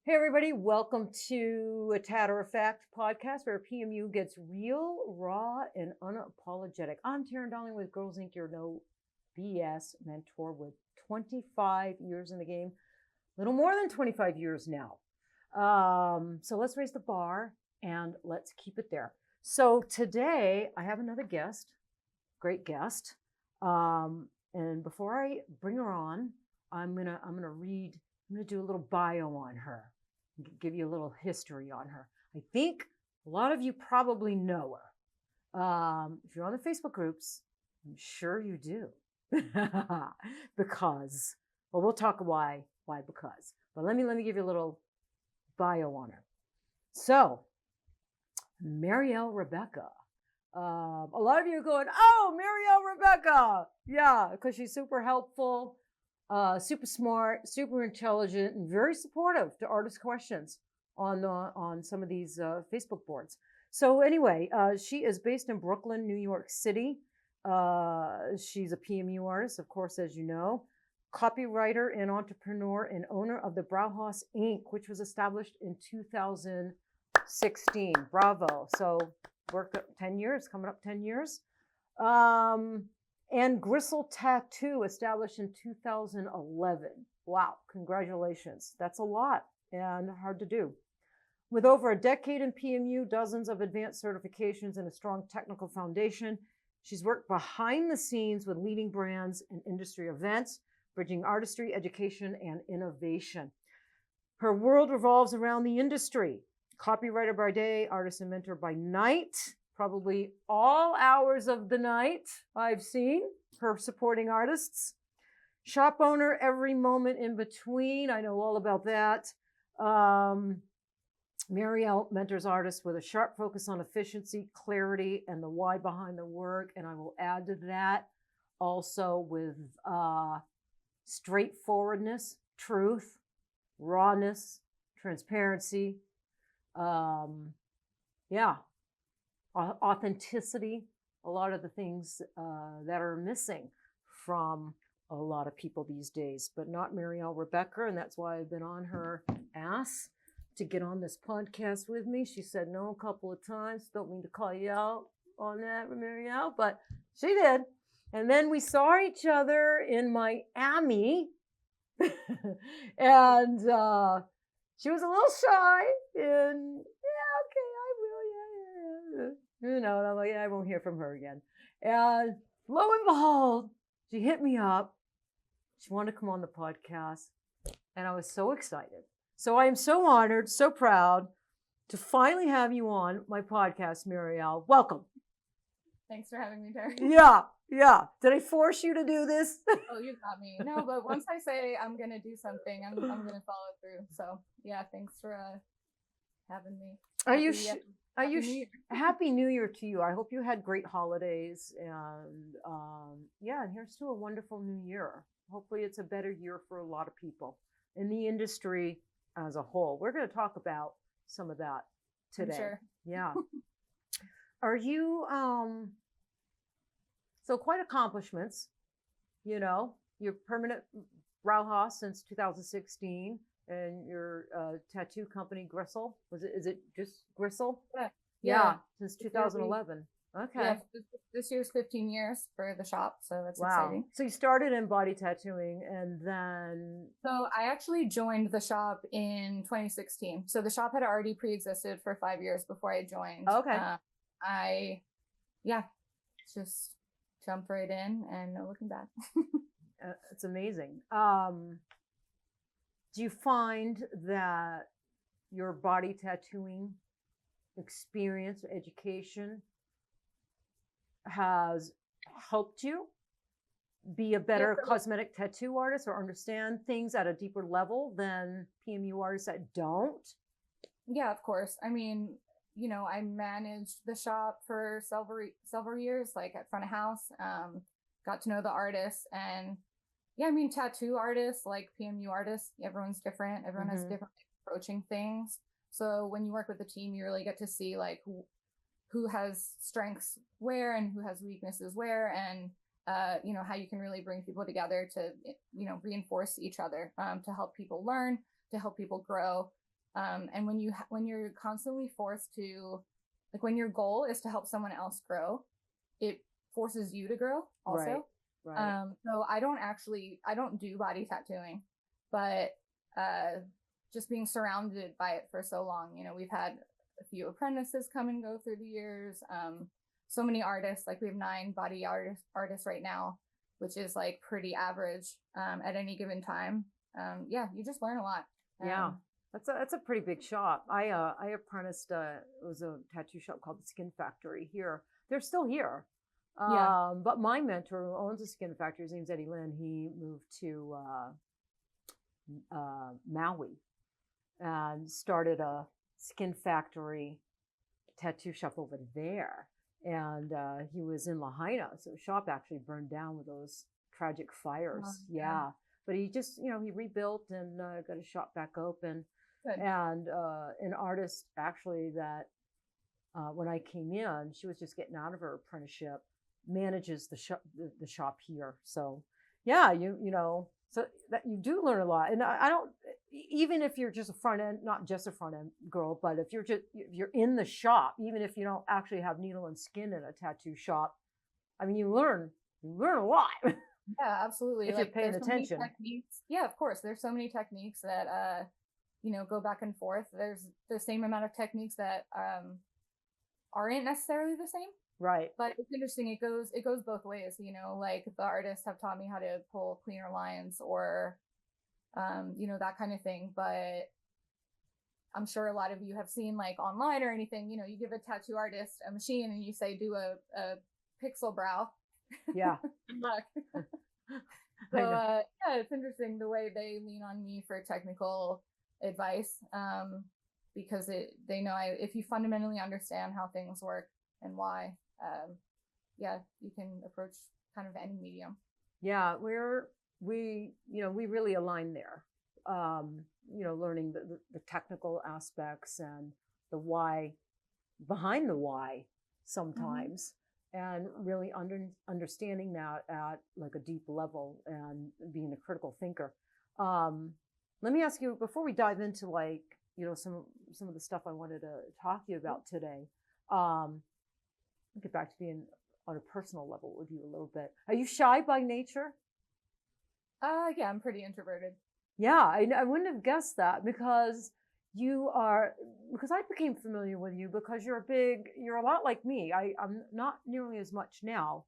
Hey everybody, welcome to a Tatter-a-Fact Podcast where PMU gets real, raw, and unapologetic. I'm Teryn with Girlz Inc., your no BS mentor with 25 years in the game, a little more than 25 years now. So let's raise the bar and let's keep it there. So today I have another guest, great guest. And before I bring her on, I'm gonna do a little bio on her, give you a little history on her. I think a lot of you probably know her. If you're on the Facebook groups, I'm sure you do. Because, well, we'll talk why because. But let me give you a little bio on her. So, Marielle Rebecca. A lot of you are going, oh, Marielle Rebecca. Yeah, because she's super helpful. Super smart, super intelligent, and very supportive to artist questions on some of these Facebook boards. So anyway, she is based in Brooklyn, New York City. She's a PMU artist, of course, as you know, copywriter and entrepreneur and owner of the BROWHAUS INK, which was established in 2016. Bravo. So worked 10 years, coming up 10 years. And Gristle Tattoo, established in 2011. Wow, congratulations. That's a lot and hard to do. With over a decade in PMU, dozens of advanced certifications, and a strong technical foundation, she's worked behind the scenes with leading brands and industry events, bridging artistry, education, and innovation. Her world revolves around the industry. Copywriter by day, artist and mentor by night. Probably all hours of the night I've seen her supporting artists. Shop owner every moment in between. I know all about that. Marielle mentors artists with a sharp focus on efficiency, clarity, and the why behind the work. And I will add to that also with straightforwardness, truth, rawness, transparency. Authenticity, a lot of the things that are missing from a lot of people these days, but not Marielle Rebecca, and that's why I've been on her ass to get on this podcast with me. She said no a couple of times. Don't mean to call you out on that, Marielle, but she did. And then we saw each other in Miami, and she was a little shy, and and I'm like, I won't hear from her again. And lo and behold, she hit me up. She wanted to come on the podcast. And I was so excited. So I am so honored, so proud to finally have you on my podcast, Marielle. Welcome. Thanks for having me, Terry. Yeah. Did I force you to do this? Oh, you got me. No, but once I say I'm going to do something, I'm going to follow through. So, yeah, thanks for having me. Happy New Year to you. I hope you had great holidays, and and here's to a wonderful new year. Hopefully it's a better year for a lot of people in the industry as a whole. We're going to talk about some of that today. I'm sure. Yeah. Are you so quite accomplishments, you're permanent BROWHAUS since 2016. And your tattoo company, Gristle, is it just Gristle? Yeah, since 2011. Okay. Yeah, this year's 15 years for the shop, so that's wow. Exciting. So you started in body tattooing, and then... So I actually joined the shop in 2016. So the shop had already pre-existed for 5 years before I joined. Okay. Just jumped right in and no looking back. It's amazing. Do you find that your body tattooing experience or education has helped you be a better cosmetic tattoo artist or understand things at a deeper level than PMU artists that don't? Yeah, of course. I mean, I managed the shop for several years, like at front of house, got to know the artists, and tattoo artists, like PMU artists, everyone's different. Everyone has different approaching things. So when you work with a team, you really get to see like who has strengths where and who has weaknesses where, and how you can really bring people together to, reinforce each other, to help people learn, to help people grow. And when you're constantly forced to, like, when your goal is to help someone else grow, it forces you to grow also. Right. So I don't do body tattooing, but just being surrounded by it for so long, we've had a few apprentices come and go through the years. So many artists, like we have 9 body artists right now, which is like pretty average at any given time. You just learn a lot. Yeah. That's a pretty big shop. I apprenticed, it was a tattoo shop called the Skin Factory here. They're still here. But my mentor who owns a skin factory, his name's Eddie Lynn, he moved to Maui and started a skin factory tattoo shop over there. And he was in Lahaina, so the shop actually burned down with those tragic fires. But he just, he rebuilt and got his shop back open. Good. And an artist actually that when I came in, she was just getting out of her apprenticeship, manages the shop here. So yeah, so that you do learn a lot. And I don't, even if you're just a front end, not just a front end girl, but if you're in the shop, even if you don't actually have needle and skin in a tattoo shop, I mean, you learn a lot. Yeah, absolutely. If you're paying attention. Yeah, of course. There's so many techniques that, go back and forth. There's the same amount of techniques that aren't necessarily the same. Right. But it's interesting. It goes both ways. Like the artists have taught me how to pull cleaner lines or, that kind of thing. But I'm sure a lot of you have seen, like, online or anything, you give a tattoo artist a machine and you say, do a pixel brow. Yeah. Good luck. So, it's interesting the way they lean on me for technical advice, because they know if you fundamentally understand how things work and why, you can approach kind of any medium. Yeah, we really align there. Learning the technical aspects and the why behind the why sometimes, and really understanding that at like a deep level and being a critical thinker. Let me ask you, before we dive into some of the stuff I wanted to talk to you about today, I'll get back to being on a personal level with you a little bit. Are you shy by nature? Yeah, I'm pretty introverted. Yeah, I wouldn't have guessed that because I became familiar with you because you're a lot like me. I'm not nearly as much now.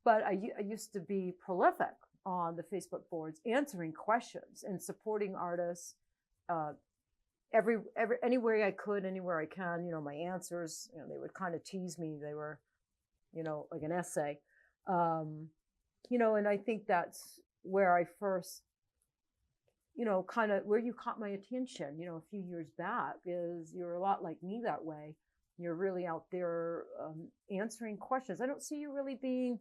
But I used to be prolific on the Facebook boards, answering questions and supporting artists, any way I could, anywhere I can. My answers, they would kind of tease me. They were, like an essay. And I think that's where I first, kind of where you caught my attention, a few years back, is you're a lot like me that way. You're really out there answering questions. I don't see you really being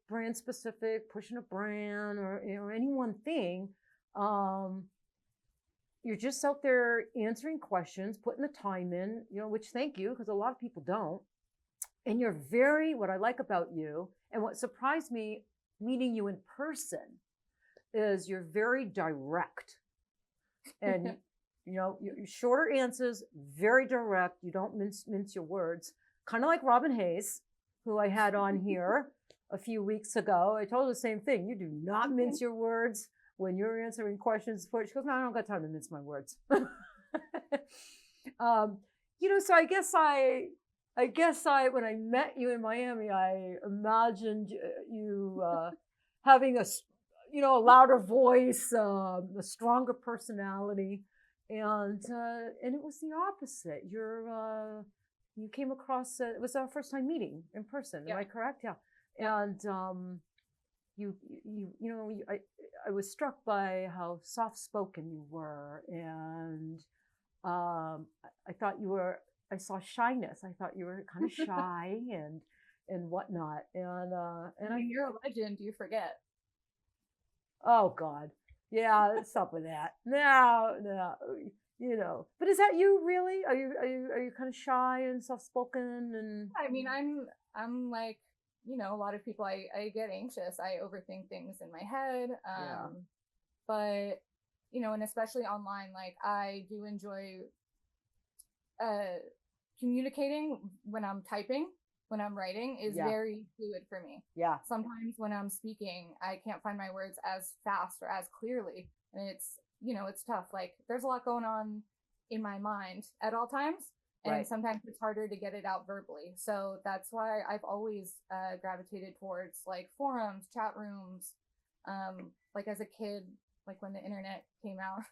brand specific, pushing a brand or any one thing. You're just out there answering questions, putting the time in, which thank you, because a lot of people don't. And you're what I like about you, and what surprised me meeting you in person, is you're very direct. And, your shorter answers, very direct. You don't mince your words. Kind of like Robin Hayes, who I had on here a few weeks ago. I told her the same thing. You do not mince your words when you're answering questions. She goes, no, I don't got time to mince my words. So I guess when I met you in Miami, I imagined you having a louder voice, a stronger personality, and it was the opposite. You came across. It was our first time meeting in person. Am I correct? Yeah. And I was struck by how soft spoken you were, and I thought I saw shyness. I thought you were kind of shy and whatnot. And you're a legend. You forget. Oh God, yeah, stop with that. No, But is that you really? Are you kind of shy and soft spoken? And I mean, I'm like, a lot of people. I get anxious. I overthink things in my head. But and especially online, like I do enjoy communicating when I'm typing. When I'm writing is very fluid for me. Yeah. Sometimes when I'm speaking, I can't find my words as fast or as clearly. And it's, it's tough. Like there's a lot going on in my mind at all times. And sometimes it's harder to get it out verbally. So that's why I've always gravitated towards like forums, chat rooms. Like as a kid, like when the internet came out,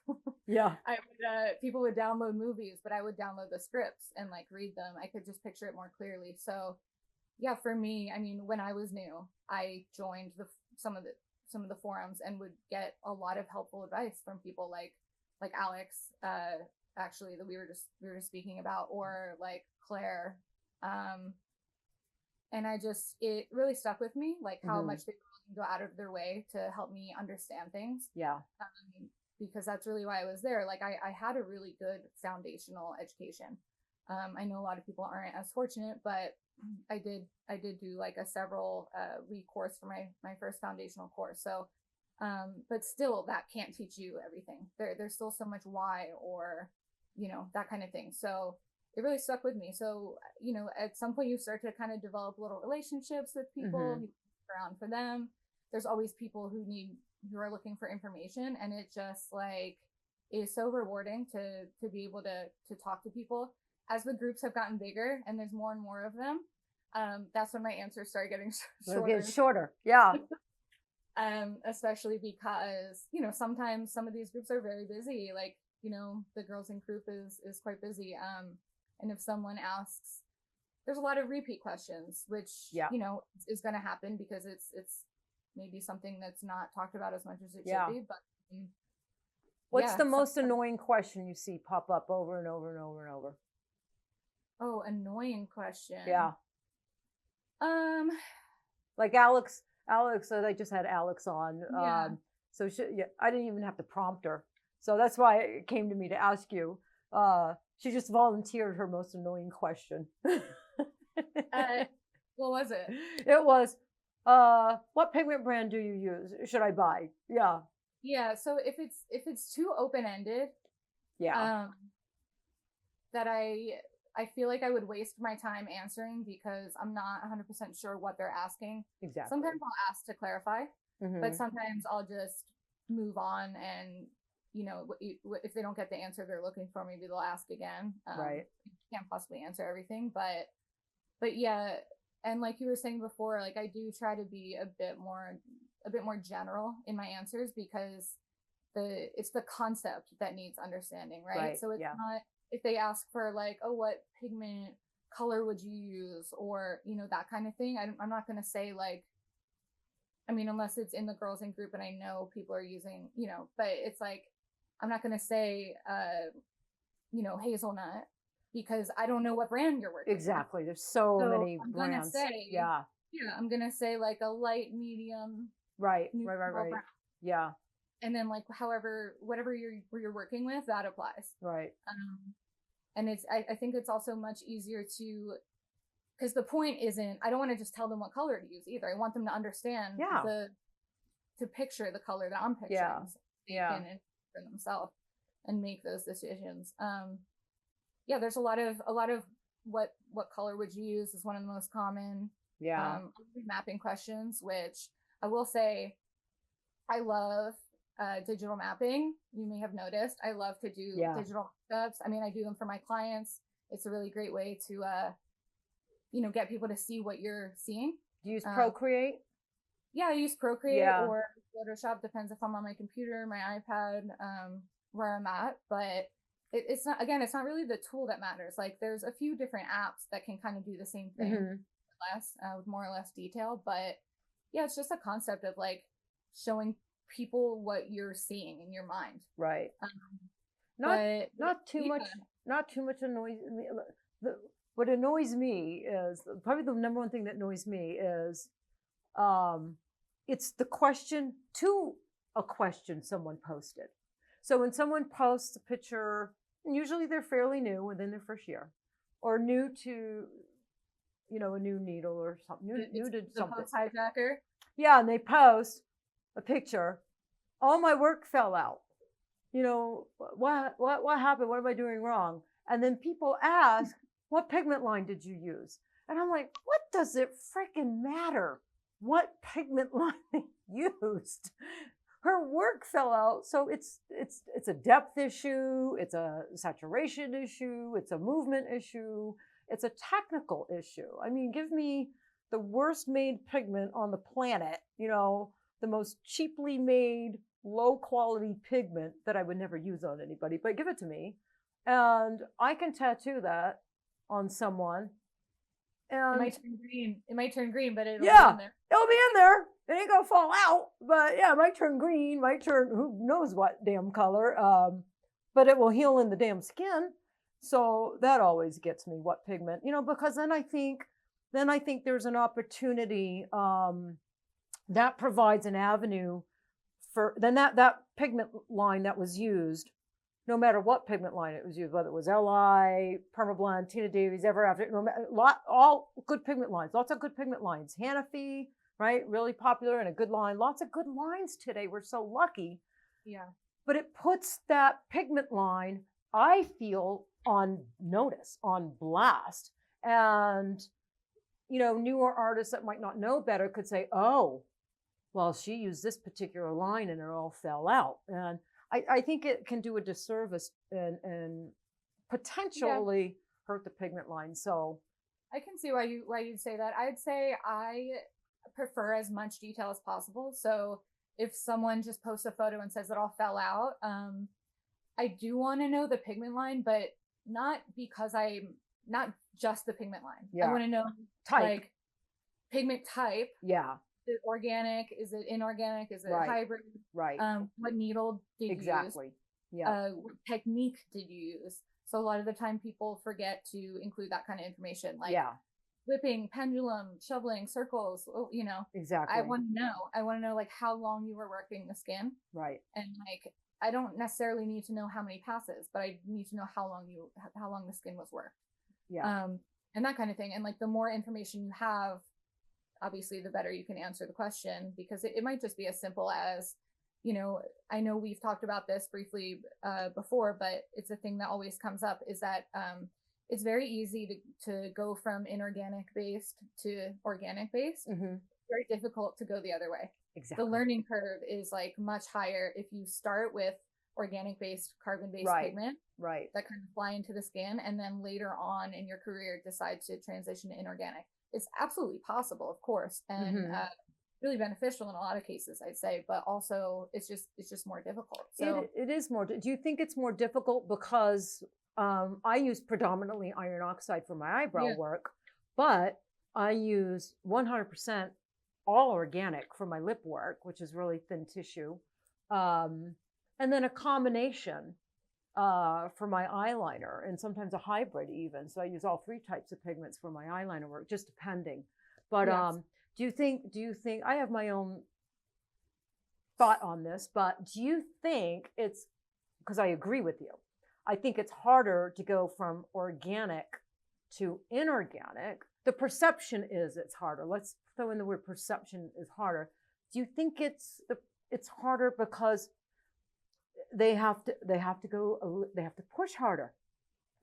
people would download movies, but I would download the scripts and like read them. I could just picture it more clearly. So yeah, for me, I mean, when I was new, I joined some of the forums and would get a lot of helpful advice from people like Alex, actually, that we were just speaking about, or like Claire. And it really stuck with me, like how much they go out of their way to help me understand things. Yeah. Because that's really why I was there. Like I had a really good foundational education. I know a lot of people aren't as fortunate, but I did do like a several week course for my first foundational course. So, but still that can't teach you everything. There's still so much why, or, that kind of thing. So it really stuck with me. So, at some point you start to kind of develop little relationships with people, you around for them. There's always people who are looking for information, and it just like is so rewarding to be able to talk to people. As the groups have gotten bigger and there's more and more of them, that's when my answers start getting shorter. Yeah. Especially because, sometimes some of these groups are very busy. Like, the Girlz INK group is quite busy. And if someone asks, there's a lot of repeat questions, which, is going to happen because it's maybe something that's not talked about as much as it should be. But what's the most annoying question you see pop up over and over and over and over? Oh, annoying question. Yeah. Like Alex, I just had Alex on. So I didn't even have to prompt her. So that's why it came to me to ask you. She just volunteered her most annoying question. What was it? It was, what pigment brand do you use? Should I buy? Yeah. Yeah. So if it's too open-ended, that I feel like I would waste my time answering because I'm not 100% sure what they're asking. Exactly. Sometimes I'll ask to clarify, but sometimes I'll just move on, and if they don't get the answer they're looking for, maybe they'll ask again. Right. Can't possibly answer everything, but yeah. And like you were saying before, like I do try to be a bit more general in my answers, because it's the concept that needs understanding, right? So it's not, if they ask for like, oh, what pigment color would you use, or that kind of thing, I'm not going to say like, I mean, unless it's in the Girlz INK group and I know people are using, but it's like, I'm not going to say hazelnut, because I don't know what brand you're working exactly with. There's so many I'm brands. Gonna say, I'm gonna say like a light, medium, right. Brown. Yeah. And then like whatever you're working with, that applies. Right. And I think it's also much easier because the point isn't, I don't want to just tell them what color to use either. I want them to understand to picture the color that I'm picturing. Yeah. So they can for themselves and make those decisions. There's a lot of what color would you use is one of the most common mapping questions, which I will say I love digital mapping. You may have noticed I love to do digital mockups. I mean, I do them for my clients. It's a really great way to get people to see what you're seeing. Do you use Procreate? Yeah, I use Procreate or Photoshop, depends if I'm on my computer, my iPad, where I'm at. But it's not really the tool that matters. Like there's a few different apps that can kind of do the same thing, with more or less detail. But yeah, it's just a concept of like showing people what you're seeing in your mind. Right. Not too much annoys me. What annoys me is probably the number one thing that annoys me is it's the question to a question someone posted. So when someone posts a picture, and usually they're fairly new within their first year, or new to, a new needle or something, new to something. Post hijacker. Yeah, and they post a picture. All my work fell out. what happened? What am I doing wrong? And then people ask, what pigment line did you use? And I'm like, what does it freaking matter what pigment line they used? Her work fell out. So it's a depth issue. It's a saturation issue. It's a movement issue. It's a technical issue. I mean, give me the worst made pigment on the planet, the most cheaply made, low quality pigment that I would never use on anybody, but give it to me. And I can tattoo that on someone. And it might turn green, but it'll be in there. It'll be in there. It ain't gonna fall out, but yeah, it might turn green, might turn who knows what damn color. But it will heal in the damn skin. So that always gets me, what pigment, because then I think there's an opportunity that provides an avenue for then that pigment line that was used, no matter what pigment line it was used, whether it was LI, Permablend, Tina Davies, Ever After, all good pigment lines, lots of good pigment lines. Hanafi, right? Really popular and a good line. Lots of good lines today. We're so lucky. Yeah. But it puts that pigment line, I feel, on notice, on blast. And, newer artists that might not know better could say, oh, well, she used this particular line and it all fell out. And I think it can do a disservice and potentially hurt the pigment line. So I can see why you'd say that. I'd say I prefer as much detail as possible. So if someone just posts a photo and says it all fell out, I do want to know the pigment line, but not because not just the pigment line. Yeah. I want to know type, like pigment type. Yeah. Is it organic? Is it inorganic? Is it hybrid? Right. What needle did you use? Exactly. Yeah. What technique did you use? So a lot of the time people forget to include that kind of information, like whipping, pendulum, shoveling, circles, Exactly. I want to know like how long you were working the skin. Right. And like, I don't necessarily need to know how many passes, but I need to know how long the skin was worked. Yeah. And that kind of thing. And like the more information you have, obviously the better you can answer the question, because it might just be as simple as, I know we've talked about this briefly before, but it's a thing that always comes up is that it's very easy to go from inorganic based to organic based. Mm-hmm. Very difficult to go the other way. Exactly. The learning curve is like much higher if you start with organic based, carbon based pigment that kind of fly into the skin, and then later on in your career decide to transition to inorganic. It's absolutely possible, of course, and really beneficial in a lot of cases, I'd say, but also it's just more difficult. So it is more. Do you think it's more difficult because I use predominantly iron oxide for my eyebrow work, but I use 100% all organic for my lip work, which is really thin tissue, and then a combination for my eyeliner, and sometimes a hybrid even. So I use all three types of pigments for my eyeliner work, just depending. But do you think I have my own thought on this, but do you think it's, because I agree with you, I think it's harder to go from organic to inorganic. The perception is it's harder. Let's throw in the word perception is harder. Do you think it's harder because they have to push harder,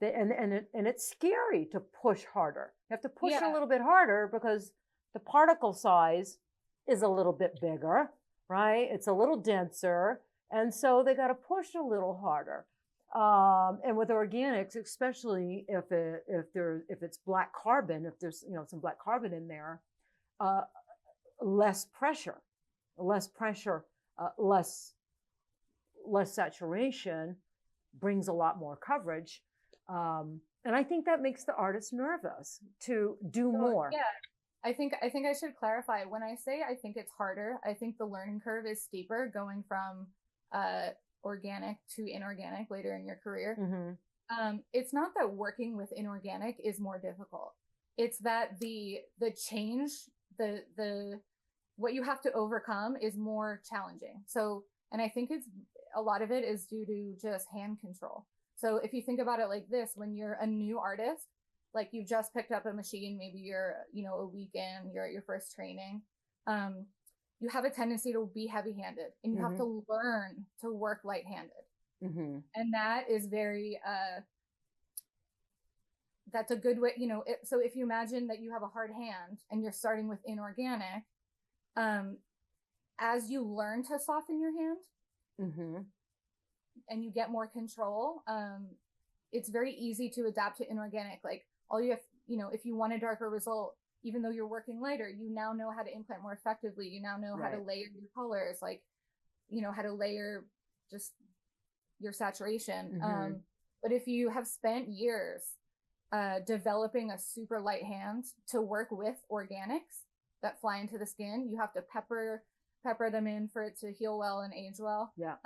and it's scary to push harder. You have to push a little bit harder because the particle size is a little bit bigger, right? It's a little denser, and so they got to push a little harder. And with organics, especially if it's black carbon, if there's some black carbon in there, less pressure, less saturation brings a lot more coverage. And I think that makes the artist nervous to do more. Yeah. I think I should clarify. When I say I think it's harder, I think the learning curve is steeper going from organic to inorganic later in your career. Mm-hmm. It's not that working with inorganic is more difficult. It's that the change, the what you have to overcome is more challenging. So, and I think a lot of it is due to just hand control. So if you think about it like this, when you're a new artist, like you've just picked up a machine, maybe you're, a weekend, you're at your first training, you have a tendency to be heavy-handed, and you have to learn to work light-handed. And that is very, that's a good way, you know, so if you imagine that you have a hard hand and you're starting with inorganic, as you learn to soften your hand and you get more control, it's very easy to adapt to inorganic. Like all you have, you know, if you want a darker result, even though you're working lighter, you now know how to implant more effectively. You now know how to layer your colors, like, you know, how to layer just your saturation. But if you have spent years developing a super light hand to work with organics that fly into the skin, you have to pepper them in for it to heal well and age well. Yeah.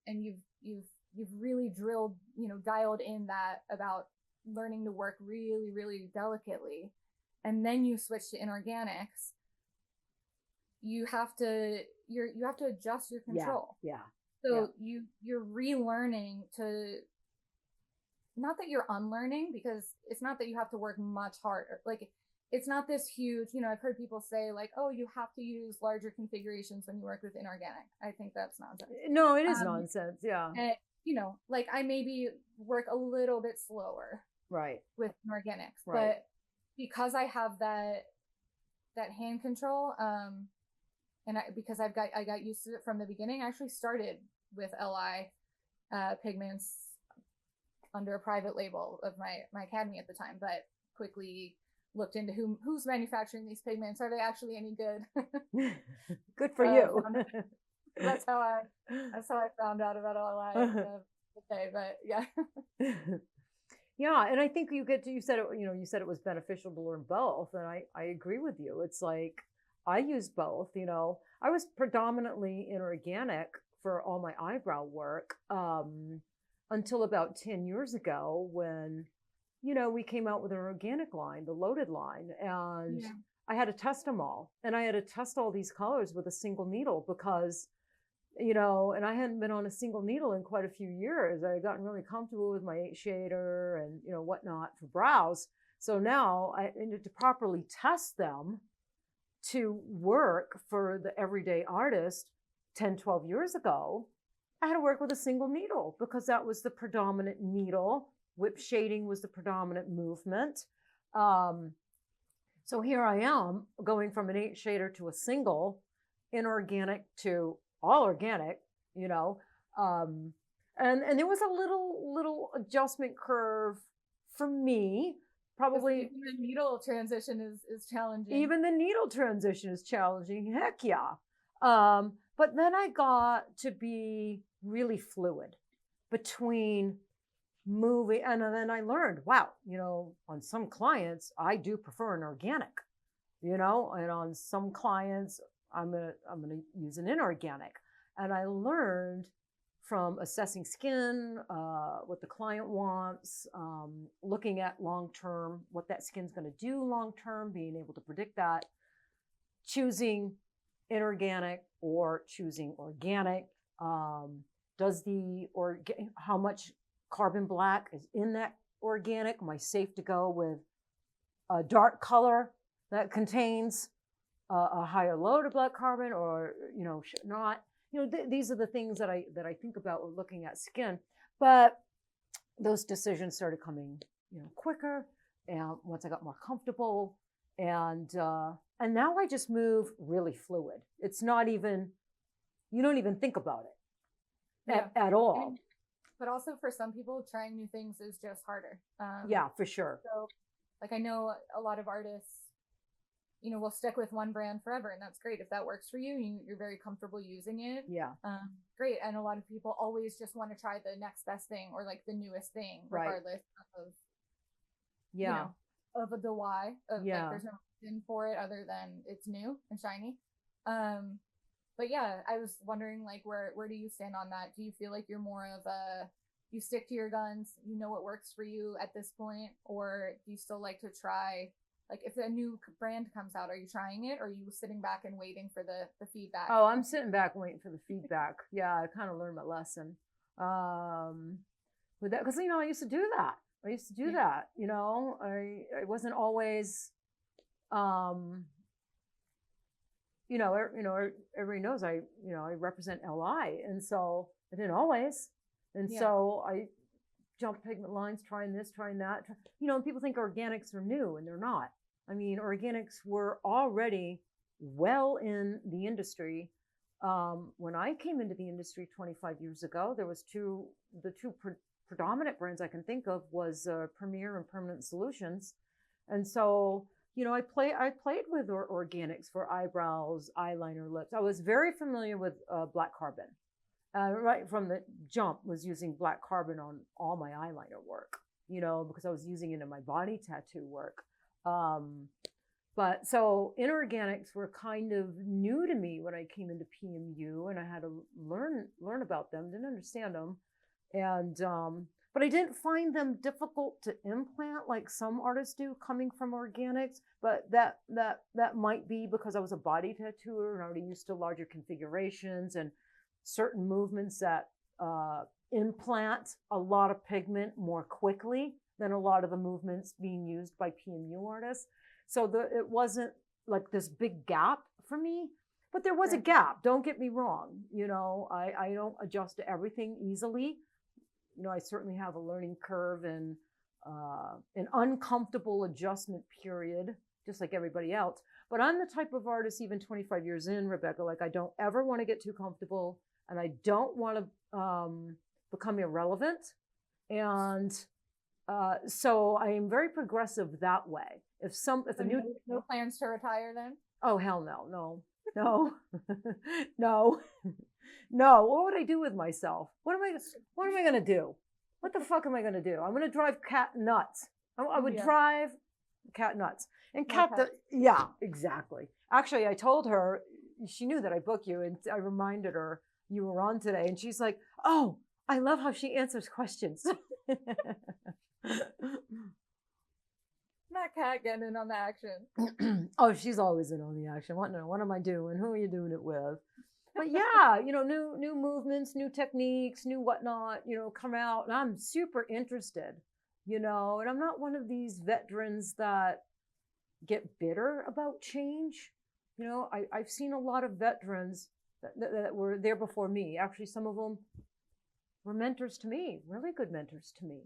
And you've really drilled, you know, dialed in that about learning to work really, really delicately. And then you switch to inorganics. You have to adjust your control. Yeah. So you're relearning to, not that you're unlearning, because it's not that you have to work much harder. Like, it's not this huge, you know, I've heard people say like, oh, you have to use larger configurations when you work with inorganic. I think that's nonsense. No, it is nonsense. Yeah. And, you know, like I maybe work a little bit slower with inorganics, but because I have that hand control, and because I got used to it from the beginning. I actually started with LI Pigments under a private label of my academy at the time, but quickly looked into who's manufacturing these pigments. Are they actually any good? Good for you. That's how I found out about LI. Okay, but yeah. Yeah, and I think you said it, you know, you said it was beneficial to learn both, and I agree with you. It's like I use both, you know. I was predominantly inorganic for all my eyebrow work until about 10 years ago when, you know, we came out with an organic line, the loaded line, and I had to test them all. And I had to test all these colors with a single needle because, you know, and I hadn't been on a single needle in quite a few years. I had gotten really comfortable with my 8-shader and, you know, whatnot for brows. So now I needed to properly test them to work for the everyday artist 10, 12 years ago. I had to work with a single needle because that was the predominant needle. Whip shading was the predominant movement. So here I am going from an 8-shader to a single, inorganic to all organic, you know, and there was a little adjustment curve for me. Probably even the needle transition is challenging. Even the needle transition is challenging. Heck yeah. But then I got to be really fluid between moving, and then I learned, wow, you know, on some clients I do prefer an organic, you know, and on some clients I'm gonna use an inorganic. And I learned from assessing skin, what the client wants, looking at long-term, what that skin's gonna do long-term, being able to predict that, choosing inorganic or choosing organic. How much carbon black is in that organic? Am I safe to go with a dark color that contains a higher load of black carbon, or, you know, should not? You know, these are the things that I think about when looking at skin. But those decisions started coming, you know, quicker, and once I got more comfortable, and now I just move really fluid. It's not even, you don't even think about it at all. I mean, but also for some people, trying new things is just harder. Yeah, for sure. So, like, I know a lot of artists, you know, will stick with one brand forever, and that's great. If that works for you, you're very comfortable using it. Yeah. Great. And a lot of people always just want to try the next best thing or like the newest thing, regardless of, you know, of the why. Like, there's no reason for it other than it's new and shiny. But yeah, I was wondering, like, where do you stand on that? Do you feel like you're more of you stick to your guns, you know what works for you at this point, or do you still like to try? Like, if a new brand comes out, are you trying it, or are you sitting back and waiting for the feedback? Oh, I'm sitting back and waiting for the feedback. Yeah, I kind of learned my lesson with that, because, you know, I used to do that. You know, I wasn't always, you know, everybody knows I represent LI, and so I didn't always, And so I jump pigment lines, trying this, trying that. And people think organics are new, and they're not. I mean, organics were already well in the industry. When I came into the industry 25 years ago, there was the two predominant brands I can think of was Premier and Permanent Solutions. And so, I played with organics for eyebrows, eyeliner, lips. I was very familiar with black carbon. Right from the jump was using black carbon on all my eyeliner work, because I was using it in my body tattoo work. But so inorganics were kind of new to me when I came into PMU, and I had to learn about them, didn't understand them. And, but I didn't find them difficult to implant like some artists do coming from organics, but that might be because I was a body tattooer and already used to larger configurations and certain movements that implant a lot of pigment more quickly than a lot of the movements being used by PMU artists. So it wasn't like this big gap for me, but there was a gap. Don't get me wrong. I don't adjust to everything easily. I certainly have a learning curve and an uncomfortable adjustment period, just like everybody else. But I'm the type of artist, even 25 years in, Rebecca, like I don't ever want to get too comfortable, and I don't want to become irrelevant. And so I am very progressive that way. If a new no plans to retire then? Oh, hell no. No. What would I do with myself? What am I going to do? What the fuck am I going to do? I'm going to drive cat nuts. I would drive cat nuts. And yeah, exactly. Actually, I told her, she knew that I booked you, and I reminded her you were on today, and she's like, oh, I love how she answers questions. That cat getting in on the action. Oh, she's always in on the action. What am I doing? Who are you doing it with? But yeah, new movements, new techniques, new whatnot, come out, and I'm super interested, and I'm not one of these veterans that get bitter about change. I've seen a lot of veterans that were there before me. Actually, some of them were mentors to me, really good mentors to me.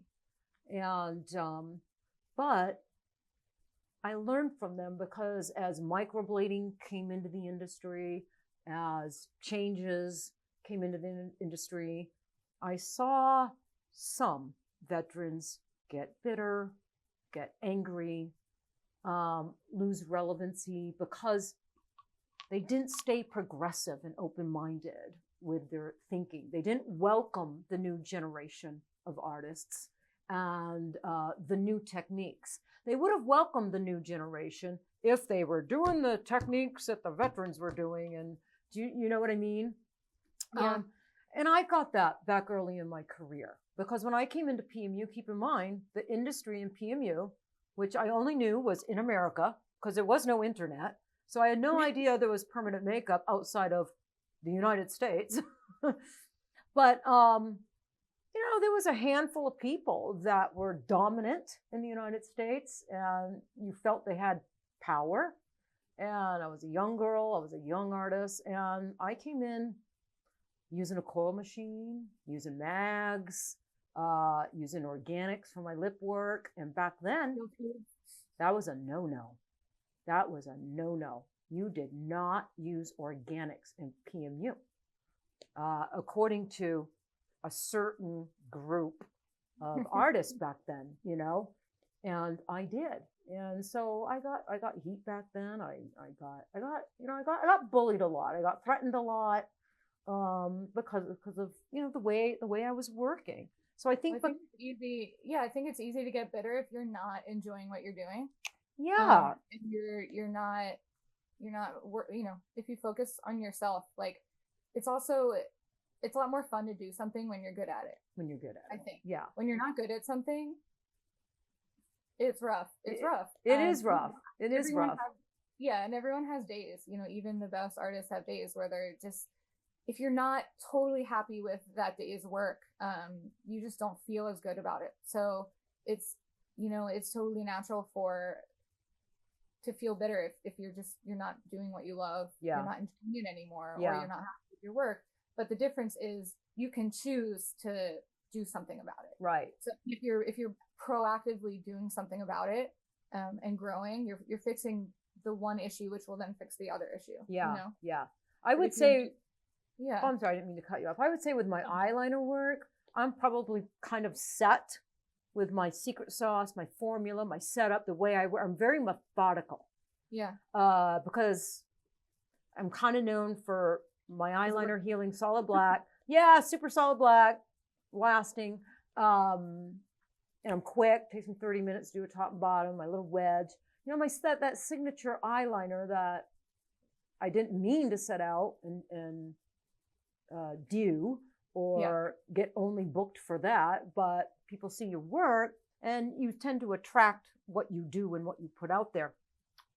And, but I learned from them because as microblading came into the industry, as changes came into the industry, I saw some veterans get bitter, get angry, lose relevancy because they didn't stay progressive and open-minded with their thinking. They didn't welcome the new generation of artists and the new techniques. They would have welcomed the new generation if they were doing the techniques that the veterans were doing. And do you know what I mean? Yeah. And I got that back early in my career because when I came into PMU, keep in mind the industry in PMU, which I only knew was in America because there was no internet. So I had no idea there was permanent makeup outside of the United States. But, there was a handful of people that were dominant in the United States and you felt they had power. And I was a young girl, I was a young artist, and I came in using a coil machine, using mags, using organics for my lip work. And back then, that was a no-no. That was a no-no. You did not use organics in PMU. According to a certain group of artists back then, and I did. And so I got heat back then. I got bullied a lot. I got threatened a lot because of the way I was working. So I think it's easy to get bitter if you're not enjoying what you're doing. Yeah. And you're not if you focus on yourself, like it's a lot more fun to do something when you're good at it. I think. Yeah. When you're not good at something, it's rough. It's rough. It is rough. It is rough. And everyone has days, even the best artists have days where they're just, if you're not totally happy with that day's work, you just don't feel as good about it. So it's totally natural to feel bitter if you're not doing what you love. Yeah. You're not enjoying it anymore, or you're not happy with your work. But the difference is you can choose to do something about it. Right. So if you're proactively doing something about it, and growing, you're fixing the one issue, which will then fix the other issue. Yeah. You know? Yeah. I would if say, Yeah. oh, I'm sorry, I didn't mean to cut you off. I would say with my eyeliner work, I'm probably kind of set with my secret sauce, my formula, my setup, the way I work. I'm very methodical. Yeah. Because I'm kind of known for my eyeliner healing solid black. Yeah, super solid black, lasting. And I'm quick, takes me 30 minutes to do a top and bottom, my little wedge. You know, that signature eyeliner that I didn't mean to set out and do or get only booked for that, but people see your work and you tend to attract what you do and what you put out there.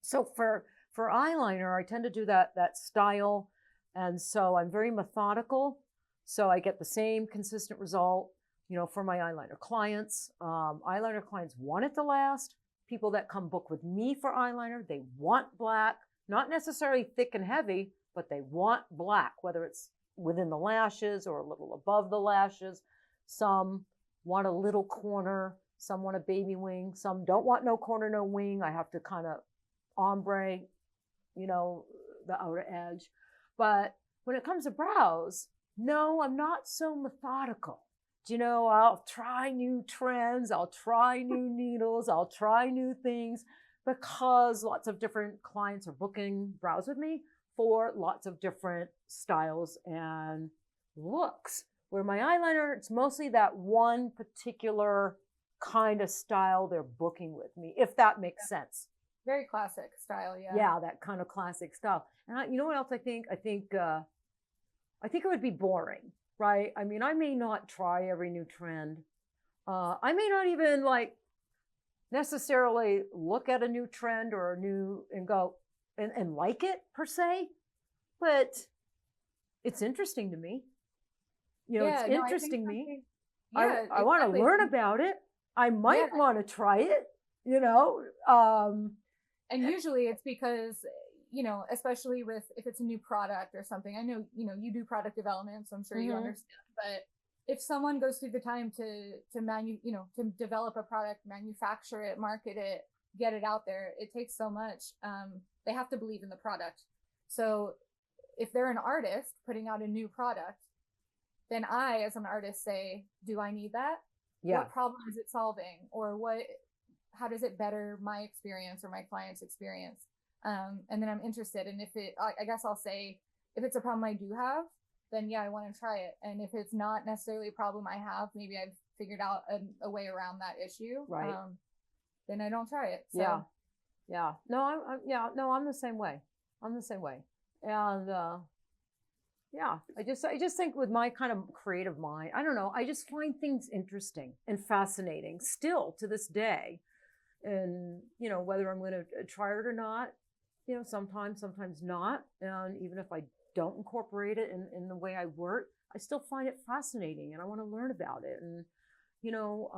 So for eyeliner, I tend to do that style. And so I'm very methodical. So I get the same consistent result, you know, for my eyeliner clients. Eyeliner clients want it to last. People that come book with me for eyeliner, they want black, not necessarily thick and heavy, but they want black, whether it's within the lashes or a little above the lashes. Some want a little corner. Some want a baby wing. Some don't want no corner, no wing. I have to kind of ombre, you know, the outer edge. But when it comes to brows, no, I'm not so methodical. You know, I'll try new trends, I'll try new needles, I'll try new things because lots of different clients are booking brows with me for lots of different styles and looks. Where my eyeliner, it's mostly that one particular kind of style they're booking with me, if that makes sense. Very classic style, yeah. Yeah, that kind of classic style. And you know what else I think? I think it would be boring. Right? I mean, I may not try every new trend. I may not even necessarily look at a new trend or and go and like it per se, but it's interesting to me. You know, it's interesting to me. I want to learn about it. I might want to try it, you know. And usually it's because, you know, especially if it's a new product or something. I know, you know, you do product development, so I'm sure you understand. But if someone goes through the time to develop a product, manufacture it, market it, get it out there, it takes so much. They have to believe in the product. So if they're an artist putting out a new product, then I, as an artist, say, do I need that? Yeah. What problem is it solving? Or how does it better my experience or my client's experience? And then I'm interested. And I guess I'll say, if it's a problem I do have, then yeah, I want to try it. And if it's not necessarily a problem I have, maybe I've figured out a way around that issue. Right. Then I don't try it. So. Yeah. Yeah. No, I'm the same way. And I just think with my kind of creative mind, I don't know, I just find things interesting and fascinating still to this day. And, you know, whether I'm going to try it or not, you know, sometimes not. And even if I don't incorporate it in the way I work, I still find it fascinating and I want to learn about it. And, you know,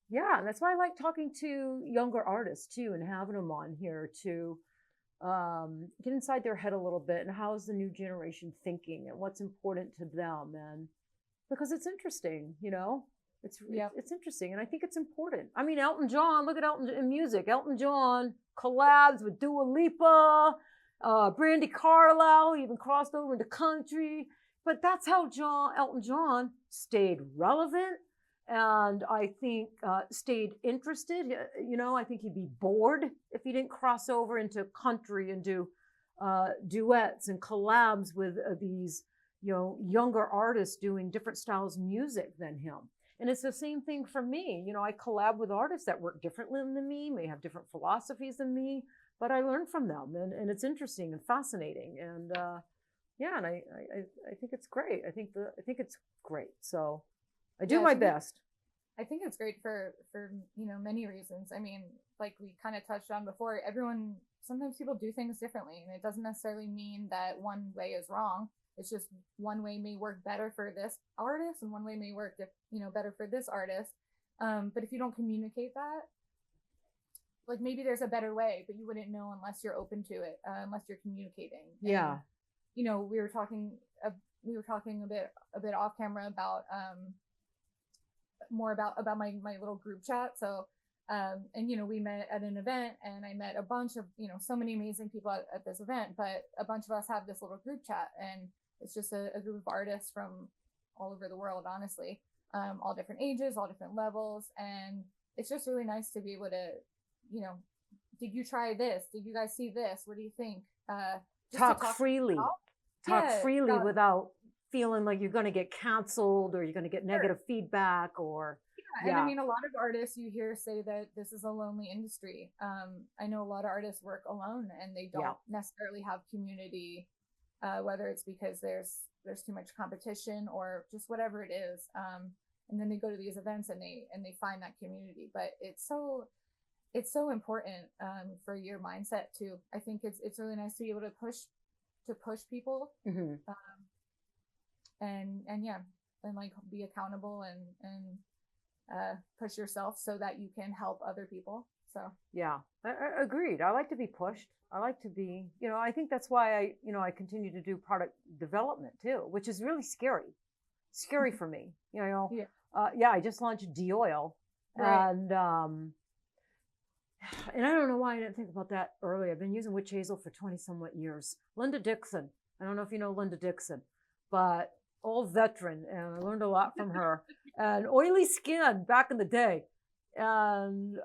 and that's why I like talking to younger artists too, and having them on here to get inside their head a little bit and how is the new generation thinking and what's important to them. And because it's interesting, you know, it's interesting. And I think it's important. I mean, Elton John, look at Elton in music. Elton John collabs with Dua Lipa, Brandy Carlisle, even crossed over into country. But that's how Elton John stayed relevant. And I think stayed interested. You know, I think he'd be bored if he didn't cross over into country and do duets and collabs with these, you know, younger artists doing different styles of music than him. And it's the same thing for me. You know, I collab with artists that work differently than me, may have different philosophies than me, but I learn from them, and it's interesting and fascinating. And and I think it's great. I think it's great. So I do my best. I think it's great for, you know, many reasons. I mean, like we kind of touched on before, sometimes people do things differently, and it doesn't necessarily mean that one way is wrong. It's just one way may work better for this artist and one way may work, better for this artist. But if you don't communicate that, like maybe there's a better way, but you wouldn't know unless you're open to it, unless you're communicating. Yeah. And, you know, we were talking a bit off camera about, more about my little group chat. So, and we met at an event, and I met a bunch of so many amazing people at this event. But a bunch of us have this little group chat, and it's just a group of artists from all over the world, honestly, all different ages, all different levels, and it's just really nice to be able to, did you try this? Did you guys see this? What do you think? Talk freely. Without feeling like you're going to get canceled or you're going to get negative feedback or. Yeah. And I mean, a lot of artists you hear say that this is a lonely industry. I know a lot of artists work alone and they don't necessarily have community, whether it's because there's too much competition or just whatever it is. And then they go to these events and they find that community. But it's so important for your mindset too. I think it's really nice to be able to push people, and like be accountable and push yourself so that you can help other people. So yeah, I agreed. I like to be pushed. I like to be, I think that's why I continue to do product development too, which is really scary for me. I just launched D-Oil, right. And I don't know why I didn't think about that earlier. I've been using witch hazel for 20 somewhat years. Linda Dixon. I don't know if you know Linda Dixon, but old veteran, and I learned a lot from her. And oily skin back in the day, and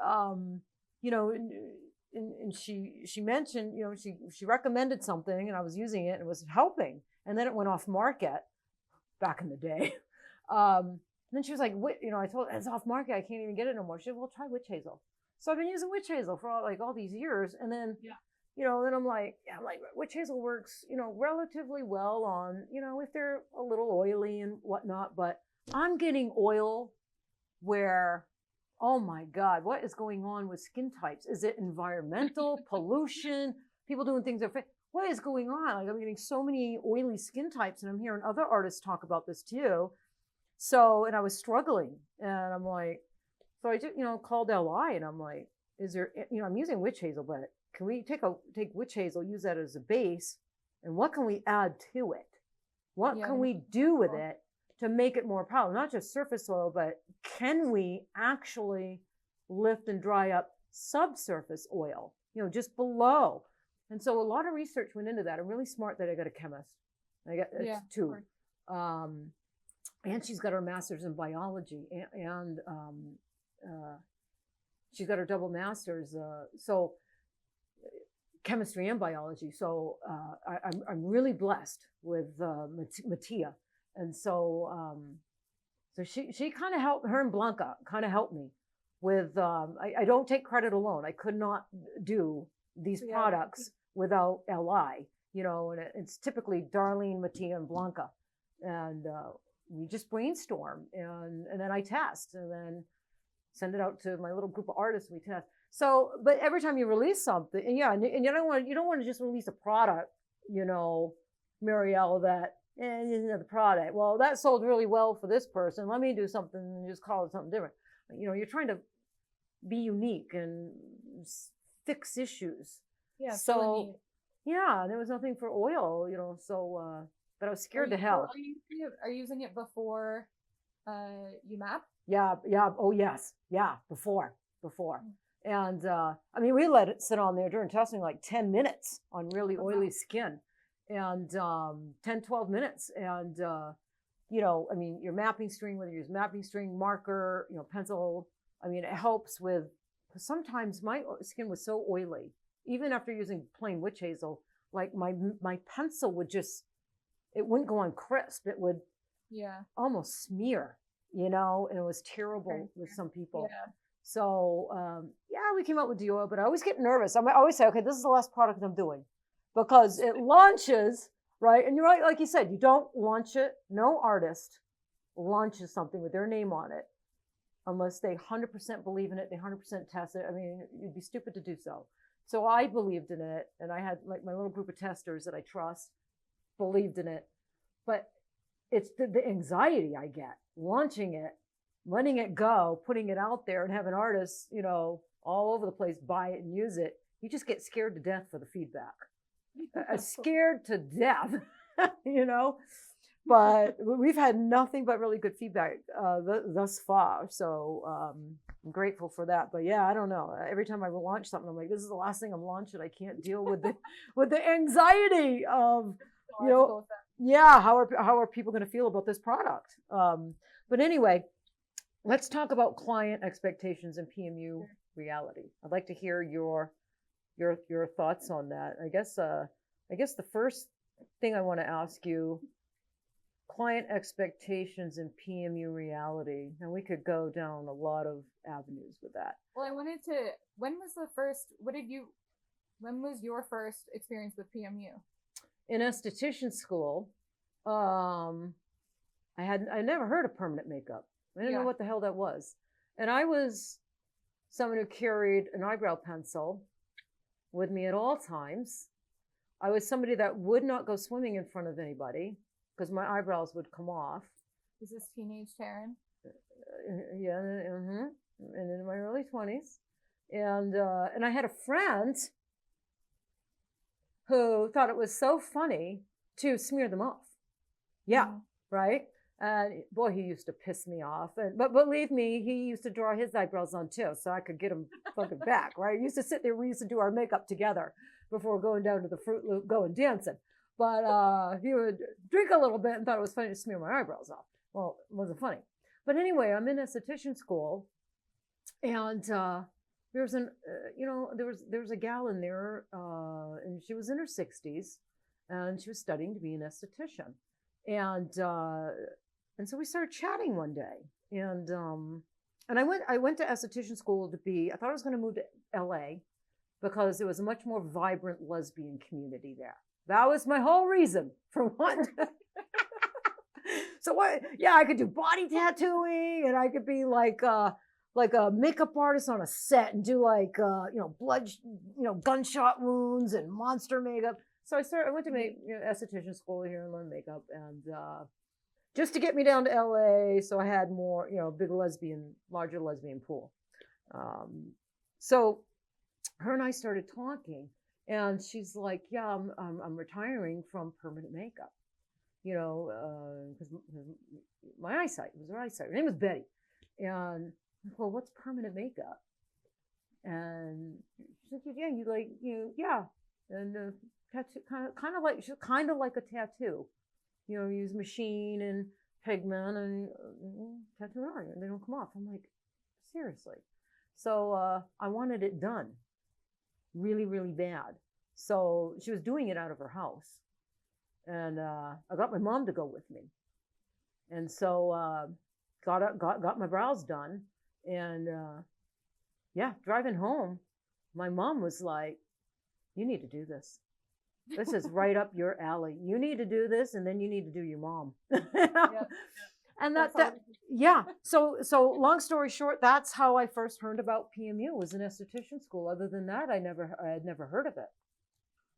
and she mentioned, she recommended something, and I was using it, and it was helping, and then it went off market back in the day. And then she was like, I told her it's off market, I can't even get it no more. She said, well, try witch hazel. So I've been using witch hazel for all these years, and then then I'm like witch hazel works, relatively well on, if they're a little oily and whatnot, but I'm getting oil where, oh my God, what is going on with skin types? Is it environmental pollution? People doing things that, what is going on? Like, I'm getting so many oily skin types, and I'm hearing other artists talk about this too. So, and I was struggling, and I'm like, so I just, called LI, and I'm like, is there, I'm using witch hazel, but can we take witch hazel, use that as a base, and what can we add to it? What can we do with it to make it more powerful? Not just surface oil, but can we actually lift and dry up subsurface oil, just below? And so a lot of research went into that. I'm really smart that I got a chemist. I got two. And she's got her master's in biology, and she's got her double master's. So chemistry and biology. So I'm really blessed with Mattia. And so she kind of helped, her and Blanca kind of helped me with, I don't take credit alone. I could not do these products without LI, and it's typically Darlene, Mattia, and Blanca. And we just brainstorm, and then I test, and then send it out to my little group of artists, and we test. So, but every time you release something, and you don't want to just release a product, Marielle, that the product. Well, that sold really well for this person. Let me do something and just call it something different. You're trying to be unique and fix issues. Yeah. So, there was nothing for oil, so, but I was scared to hell. Are you using it before you map? Yeah. Oh, yes. Yeah. Before. And, we let it sit on there during testing like 10 minutes on really oily skin, and 10, 12 minutes. And, your mapping string, whether you use mapping string, marker, pencil, it helps with, because sometimes my skin was so oily, even after using plain witch hazel, like my pencil would just, it wouldn't go on crisp. It would almost smear, and it was terrible with some people. Yeah. So, we came out with D-Oil, but I always get nervous. I always say, okay, this is the last product I'm doing, because it launches, right? And you're right, like you said, you don't launch it. No artist launches something with their name on it unless they 100% believe in it, they 100% test it. You'd be stupid to do so. So I believed in it, and I had like my little group of testers that I trust believed in it. But it's the anxiety I get launching it, letting it go, putting it out there, and having artists, all over the place buy it and use it. You just get scared to death for the feedback. Scared to death, but we've had nothing but really good feedback thus far. So I'm grateful for that. But yeah, I don't know. Every time I launch something, I'm like, this is the last thing I'm launching. I can't deal with the anxiety of, yeah, how are people going to feel about this product? But anyway, let's talk about client expectations and PMU reality. I'd like to hear your thoughts on that. I guess the first thing I want to ask you, client expectations and PMU reality, and we could go down a lot of avenues with that. Well, I wanted to, when was your first experience with PMU? In esthetician school, I never heard of permanent makeup. I didn't know what the hell that was. And I was someone who carried an eyebrow pencil with me at all times. I was somebody that would not go swimming in front of anybody because my eyebrows would come off. Is this teenage Teryn? Yeah, and in my early 20s. And I had a friend who thought it was so funny to smear them off. Yeah, right? And boy, he used to piss me off. But believe me, he used to draw his eyebrows on too, so I could get him fucking back, right? We used to sit there, we used to do our makeup together before going down to the Fruit Loop, going dancing. But he would drink a little bit and thought it was funny to smear my eyebrows off. Well, it wasn't funny. But anyway, I'm in esthetician school, and there was a gal in there, and she was in her 60s, and she was studying to be an esthetician. And so we started chatting one day, and I went to esthetician school I thought I was going to move to LA because there was a much more vibrant lesbian community there. That was my whole reason for one. So I could do body tattooing, and I could be like a makeup artist on a set and do blood, gunshot wounds and monster makeup. So I went to esthetician school here and learned makeup, and just to get me down to LA, so I had more, larger lesbian pool. So her and I started talking, and she's like, "Yeah, I'm retiring from permanent makeup, because my eyesight was her eyesight. Her name was Betty, and well, what's permanent makeup?" And she's like, "Yeah, and tattoo, kind of like a tattoo, use machine and pigment and tattoo on, and they don't come off." I'm like, seriously? So I wanted it done really, really bad. So she was doing it out of her house, and I got my mom to go with me, and so got my brows done, and driving home, my mom was like, "You need to do this. This is right up your alley. You need to do this, and then you need to do your mom." And So long story short, that's how I first heard about PMU, was an esthetician school. Other than that, I had never heard of it.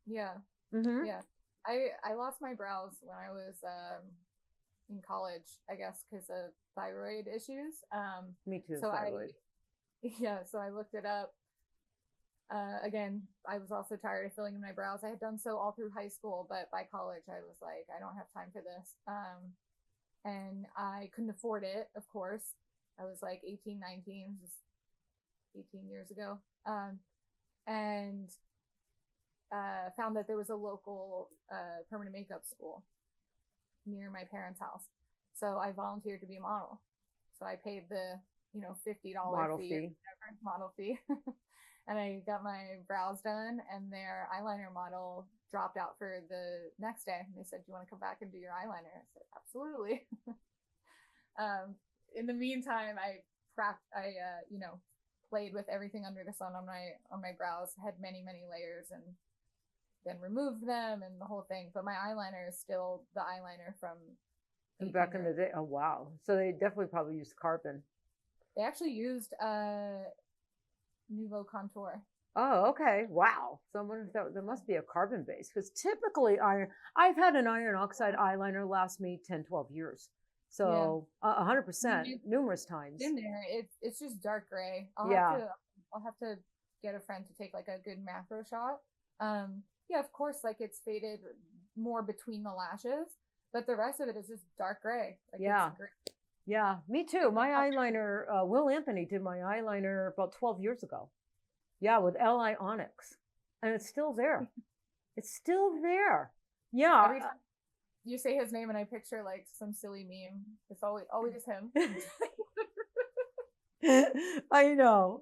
Yeah. Mm-hmm. Yeah. I lost my brows when I was in college, I guess, because of thyroid issues. Me too. So thyroid. So I looked it up. Again, I was also tired of filling in my brows. I had done so all through high school, but by college, I was like, I don't have time for this. And I couldn't afford it, of course. I was like 18, 19, just 18 years ago. And found that there was a local permanent makeup school near my parents' house. So I volunteered to be a model. So I paid the, $50 model fee. And I got my brows done, and their eyeliner model dropped out for the next day. And they said, "Do you want to come back and do your eyeliner?" I said, "Absolutely." In the meantime, I played with everything under the sun on my brows, had many, many layers, and then removed them and the whole thing. But my eyeliner is still the eyeliner from back in the day. Oh, wow. So they definitely probably used carbon. They actually used Nouveau Contour. Oh, okay. Wow. So there must be a carbon base, because typically I've had an iron oxide eyeliner last me 10, 12 years. So 100%, numerous times. In there, it's just dark gray. I'll have to get a friend to take like a good macro shot. Of course, like it's faded more between the lashes, but the rest of it is just dark gray. Like Yeah. it's gray. Yeah, me too. My eyeliner, Will Anthony did my eyeliner about 12 years ago. Yeah, with Li Onyx. And it's still there. It's still there. Yeah. Every time you say his name and I picture like some silly meme, it's always him. I know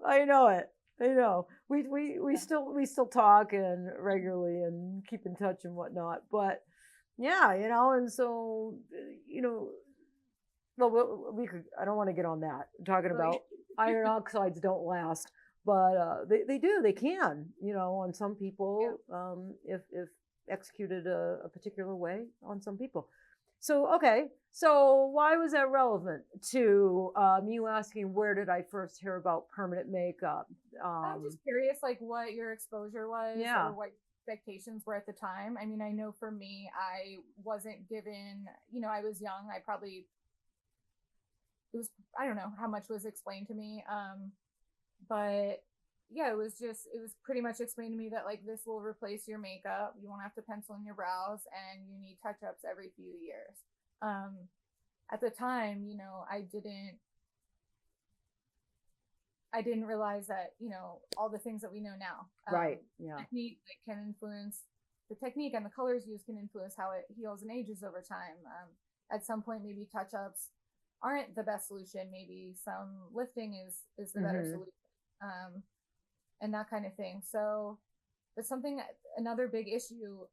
it. I know. We still talk and regularly and keep in touch and whatnot. But yeah, and so well, we could. I don't want to get on that. Talking about iron oxides don't last, but they do. They can. On some people, if executed a particular way on some people. So okay. So why was that relevant to you asking where did I first hear about permanent makeup? I'm just curious, like what your exposure was, or what expectations were at the time. I mean, I know for me, I wasn't given. I was young. I don't know how much was explained to me. But yeah, it was pretty much explained to me that like this will replace your makeup. You won't have to pencil in your brows and you need touch-ups every few years. At the time, I didn't realize that, all the things that we know now. Right. Yeah. Technique that can influence the technique and the colors used can influence how it heals and ages over time. At some point, maybe touch-ups aren't the best solution. Maybe some lifting is the better solution, and that kind of thing. So that's another big issue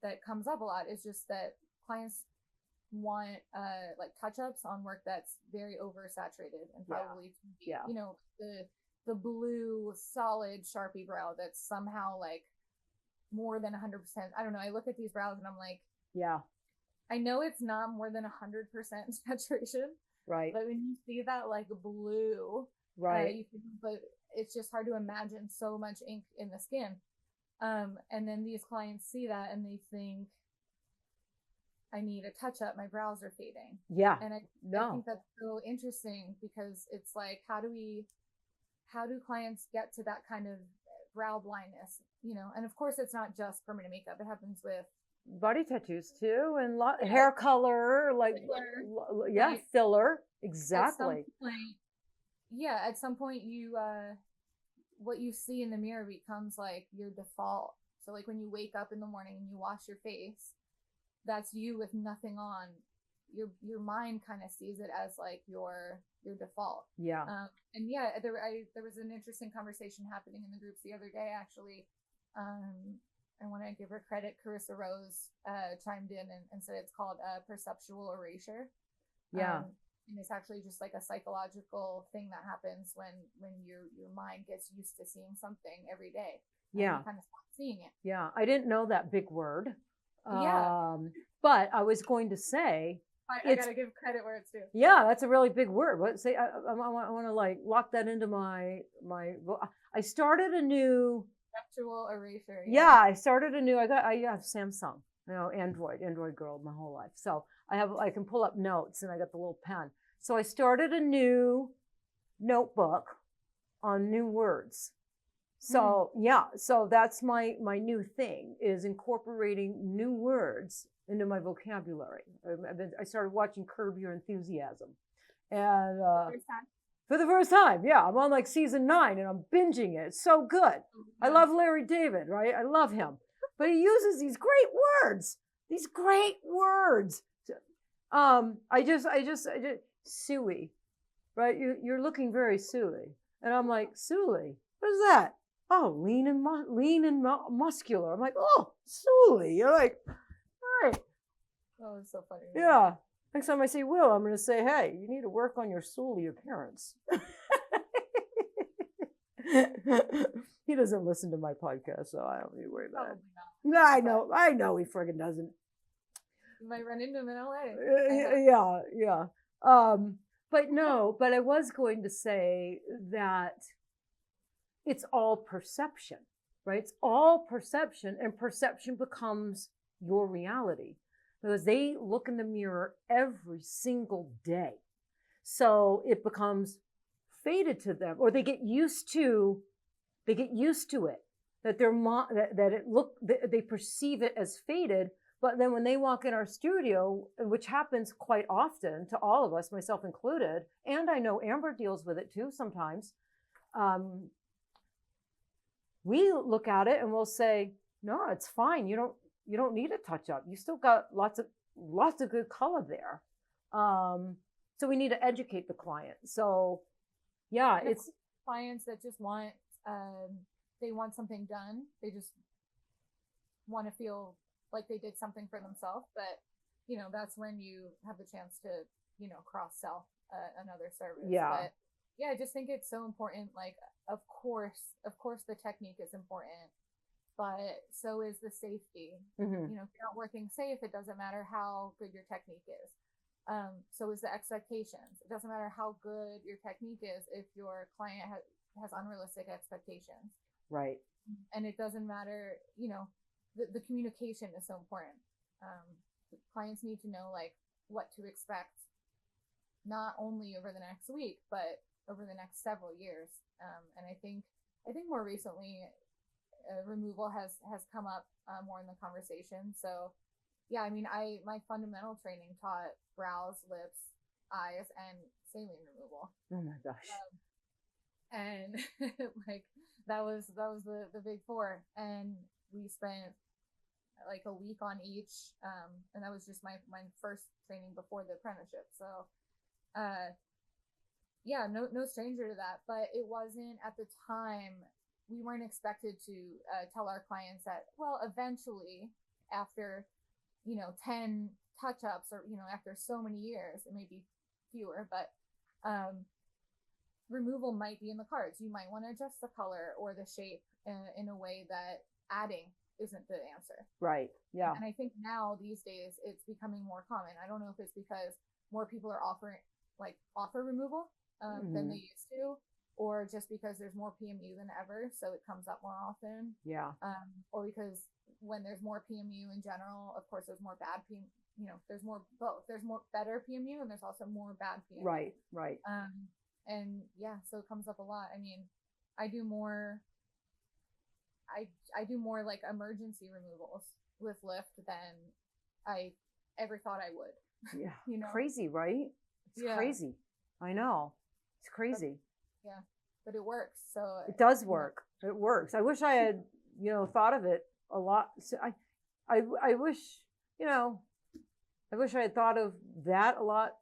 that comes up a lot is just that clients want like touch-ups on work that's very oversaturated and probably the blue solid Sharpie brow that's somehow like more than 100%. I don't know. I look at these brows and I'm like, I know it's not more than 100% saturation, right? But when you see that like blue, right? But it's just hard to imagine so much ink in the skin. And then these clients see that and they think, I need a touch up. My brows are fading. Yeah. And I think that's so interesting because it's like, how do clients get to that kind of brow blindness? And of course, it's not just permanent makeup. It happens with body tattoos too, and hair color, like filler, filler. Exactly. At some point you what you see in the mirror becomes like your default. So like when you wake up in the morning and you wash your face, that's you with nothing on. Your mind kind of sees it as like your default. Yeah. There was an interesting conversation happening in the groups the other day actually. I want to give her credit. Carissa Rose chimed in and said it's called Perceptual Erasure. And it's actually just like a psychological thing that happens when your mind gets used to seeing something every day. You kind of stop seeing it. Yeah, I didn't know that big word. But I was going to say, I gotta give credit where it's due. Yeah, that's a really big word. What say? I want to like lock that into my. I started a new. Perceptual erasure. Yeah, I started a new. I have Samsung, Android girl my whole life. So I can pull up notes and I got the little pen. So I started a new notebook on new words. So so that's my new thing is incorporating new words into my vocabulary. I started watching Curb Your Enthusiasm, and for the first time, I'm on like season 9 and I'm binging it. It's so good. I love Larry David, right? I love him, but he uses these great words. I just suey, right? You're looking very suey, and I'm like suey. What is that? Oh, lean and muscular. I'm like, oh, suey. You're like, all right. Oh, it's so funny. Yeah. Next time I see Will, I'm going to say, hey, you need to work on your suey appearance. He doesn't listen to my podcast, so I don't need to worry about it. No, I know he friggin' doesn't. You might run into him in LA. Yeah. But I was going to say that it's all perception, right? It's all perception, and perception becomes your reality because they look in the mirror every single day. So it becomes faded to them, or they get used to it, that they perceive it as faded, But then when they walk in our studio, which happens quite often to all of us, myself included, and I know Amber deals with it too sometimes, we look at it and we'll say, no, it's fine. You don't need a touch up. You still got lots of good color there. So we need to educate the client. So yeah, it's clients that just want, they want something done. They just want to feel like they did something for themselves. But, that's when you have the chance to, cross-sell another service. Yeah. But yeah, I just think it's so important. Like, of course, the technique is important, but so is the safety. Mm-hmm. If you're not working safe, it doesn't matter how good your technique is. So is the expectations. It doesn't matter how good your technique is if your client has unrealistic expectations. Right. And it doesn't matter, the communication is so important. Clients need to know like what to expect, not only over the next week, but over the next several years. And I think more recently, removal has come up more in the conversation. So yeah, I mean, my fundamental training taught brows, lips, eyes, and saline removal. Oh my gosh. And like that was the big four, and we spent like a week on each, and that was just my first training before the apprenticeship. So yeah, no stranger to that, but it wasn't at the time. We weren't expected to tell our clients that, well, eventually after 10 touch-ups, or after so many years, it may be fewer, but removal might be in the cards. You might want to adjust the color or the shape in a way that adding isn't the answer. Right. Yeah. And I think now these days it's becoming more common. I don't know if it's because more people are offer removal than they used to, or just because there's more PMU than ever, so it comes up more often. Yeah. Or because when there's more PMU in general, of course, there's more bad PMU. There's more both. There's more better PMU, and there's also more bad PMU. Right. And yeah, so it comes up a lot. I mean, I do more like emergency removals with lift than I ever thought I would. Yeah. Crazy, right? It's crazy. I know. It's crazy. But it works. So it does work. It works. I wish I had, thought of it a lot. So I wish, I wish I had thought of that a lot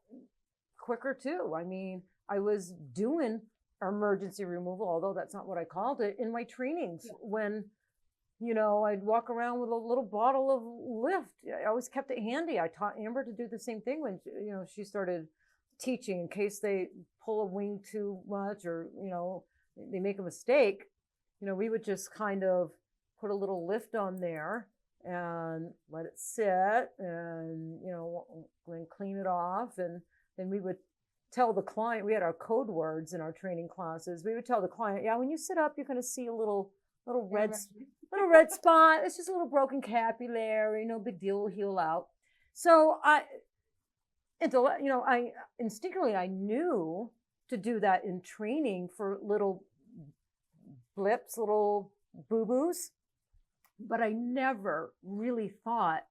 quicker too. I mean, I was doing emergency removal, although that's not what I called it, in my trainings when, I'd walk around with a little bottle of lift. I always kept it handy. I taught Amber to do the same thing when, she started teaching, in case they pull a wing too much or, they make a mistake. We would just kind of put a little lift on there and let it sit and, then clean it off. And then we would tell the client, we had our code words in our training classes. We would tell the client, when you sit up, you're going to see a little red spot. It's just a little broken capillary, no big deal, will heal out. So I instinctively, I knew to do that in training for little blips, little boo-boos, but I never really thought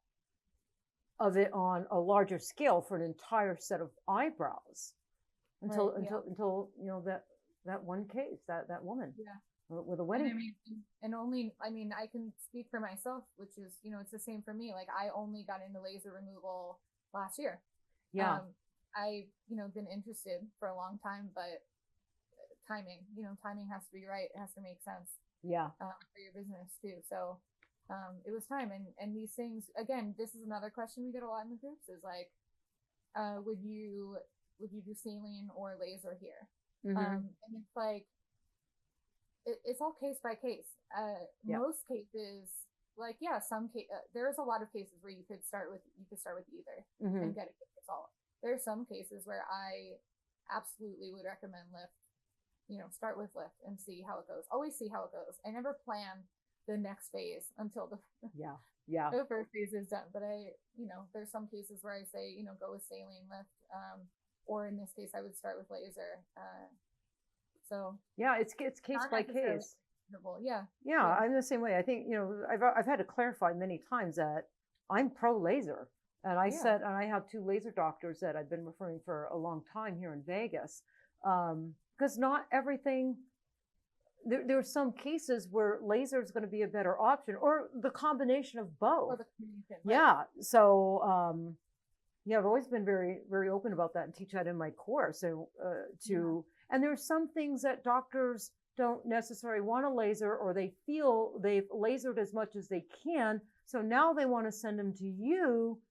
of it on a larger scale for an entire set of eyebrows until that one case, that woman with a wedding. I can speak for myself, which is, it's the same for me. Like, I only got into laser removal last year. Yeah. I've been interested for a long time, but timing has to be right. It has to make sense. Yeah. For your business too. So it was time. And these things, again, this is another question we get a lot in the groups, is like, would you do saline or laser here? And it's like, it's all case by case. Most cases, like, there's a lot of cases where you could start with either and get a good result. There are some cases where I absolutely would recommend lift. Start with lift and see how it goes. Always see how it goes. I never plan the next phase until the first phase is done. But there's some cases where I say, go with saline lift, or in this case, I would start with laser. So yeah, it's case by case. Yeah, I'm the same way. I think I've had to clarify many times that I'm pro laser. And I Yeah. said, and I have 2 laser doctors that I've been referring for a long time here in Vegas. Because not everything, there are some cases where laser is going to be a better option, or the combination of both. Or the combination, right. Yeah. So, yeah, I've always been very, very open about that and teach that in my course. So, and there's some things that doctors don't necessarily want to laser, or they feel they've lasered as much as they can. So now they want to send them to you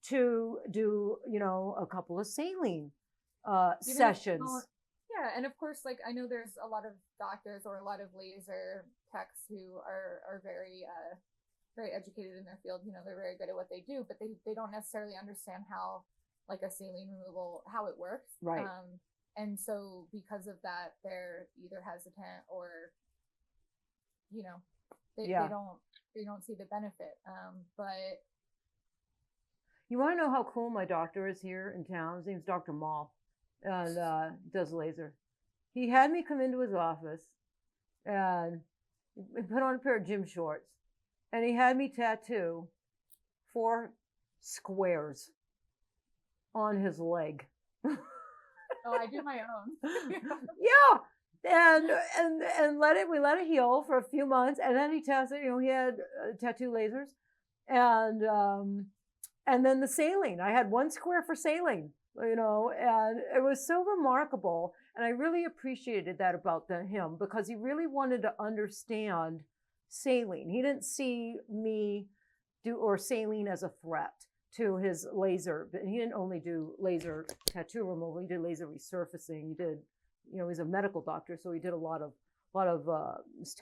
to do, a couple of saline sessions. Yeah, and of course, like I know there's a lot of doctors or a lot of laser techs who are very very educated in their field. They're very good at what they do, but they don't necessarily understand how like a saline removal, how it works. Right. And so because of that, they're either hesitant or they don't see the benefit. But you want to know how cool my doctor is here in town? His name's Dr. Mall, and does laser. He had me come into his office and put on a pair of gym shorts, and he had me tattoo 4 squares on his leg. Oh, I do my own. Yeah. And we let it heal for a few months, and then he tested, he had tattoo lasers, and then the saline. I had 1 square for saline, and it was so remarkable. And I really appreciated that about him, because he really wanted to understand saline. He didn't see me or saline as a threat to his laser, but he didn't only do laser tattoo removal. He did laser resurfacing. He did, he's a medical doctor, so he did a lot of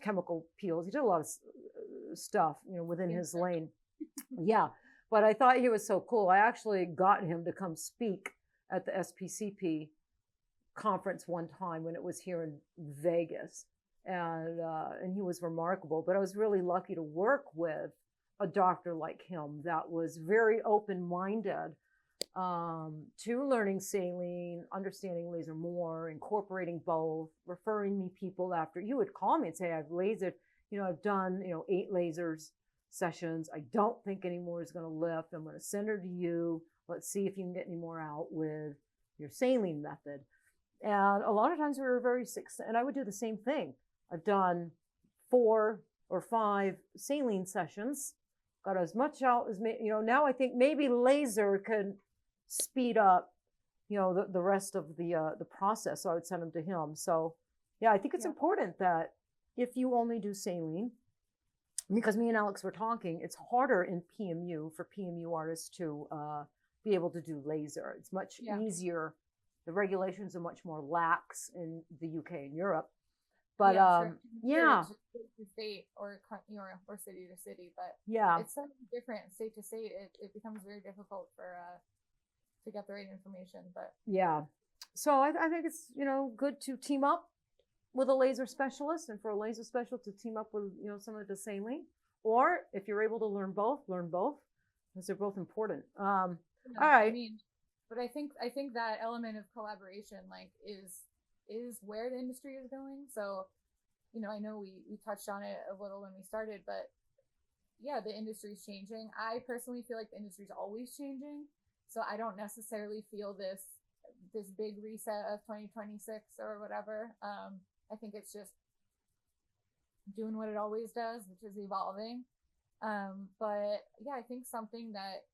chemical peels. He did a lot of stuff, within his lane. Yeah. But I thought he was so cool. I actually got him to come speak at the SPCP conference one time when it was here in Vegas. And he was remarkable. But I was really lucky to work with a doctor like him that was very open-minded to learning saline, understanding laser more, incorporating both, referring me people after. You would call me and say, I've lasered, I've done, 8 lasers sessions. I don't think any more is going to lift. I'm going to send her to you. Let's see if you can get any more out with your saline method. And a lot of times we were very successful. And I would do the same thing. I've done 4 or 5 saline sessions, got as much out as, now I think maybe laser could speed up, the rest of the process. So I would send them to him. So yeah, I think it's important that if you only do saline, because me and Alex were talking, it's harder in PMU for PMU artists to be able to do laser. It's much easier. The regulations are much more lax in the UK and Europe. But state or city to city, but it's so different state to state. It becomes very difficult for to get the right information. But so I think it's good to team up with a laser specialist, and for a laser specialist to team up with someone to saline, or if you're able to learn both, because they're both important. All right. But I think that element of collaboration is where the industry is going. So, I know we touched on it a little when we started, but yeah, the industry's changing. I personally feel like the industry's always changing. So I don't necessarily feel this big reset of 2026 or whatever. I think it's just doing what it always does, which is evolving. But yeah, I think something that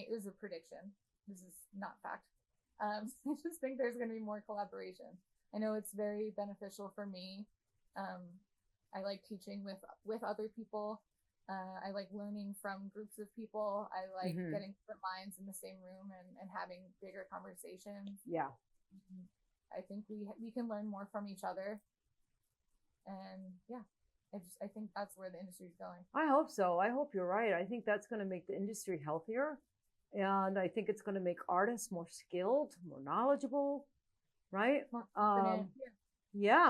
is a prediction. This is not fact. I just think there's going to be more collaboration. I know it's very beneficial for me. I like teaching with other people. I like learning from groups of people. I like getting different minds in the same room and having bigger conversations. Yeah. I think we can learn more from each other. And yeah, I think that's where the industry is going. I hope so. I hope you're right. I think that's going to make the industry healthier. And I think it's going to make artists more skilled, more knowledgeable, right? More confident.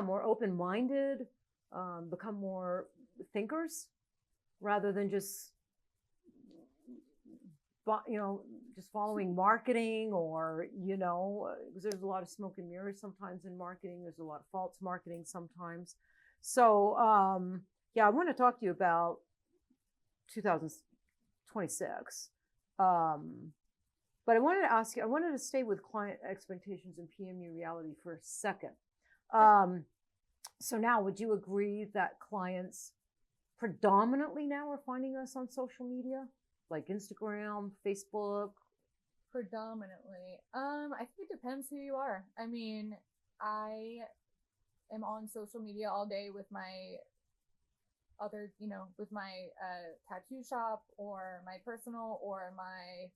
More open-minded, become more thinkers rather than just following marketing or, because there's a lot of smoke and mirrors sometimes in marketing. There's a lot of false marketing sometimes. So, I want to talk to you about 2020 26. But I wanted to stay with client expectations and PMU reality for a second. So now, would you agree that clients predominantly now are finding us on social media, like Instagram, Facebook? Predominantly. I think it depends who you are. I mean, I am on social media all day with my other, with my tattoo shop or my personal or my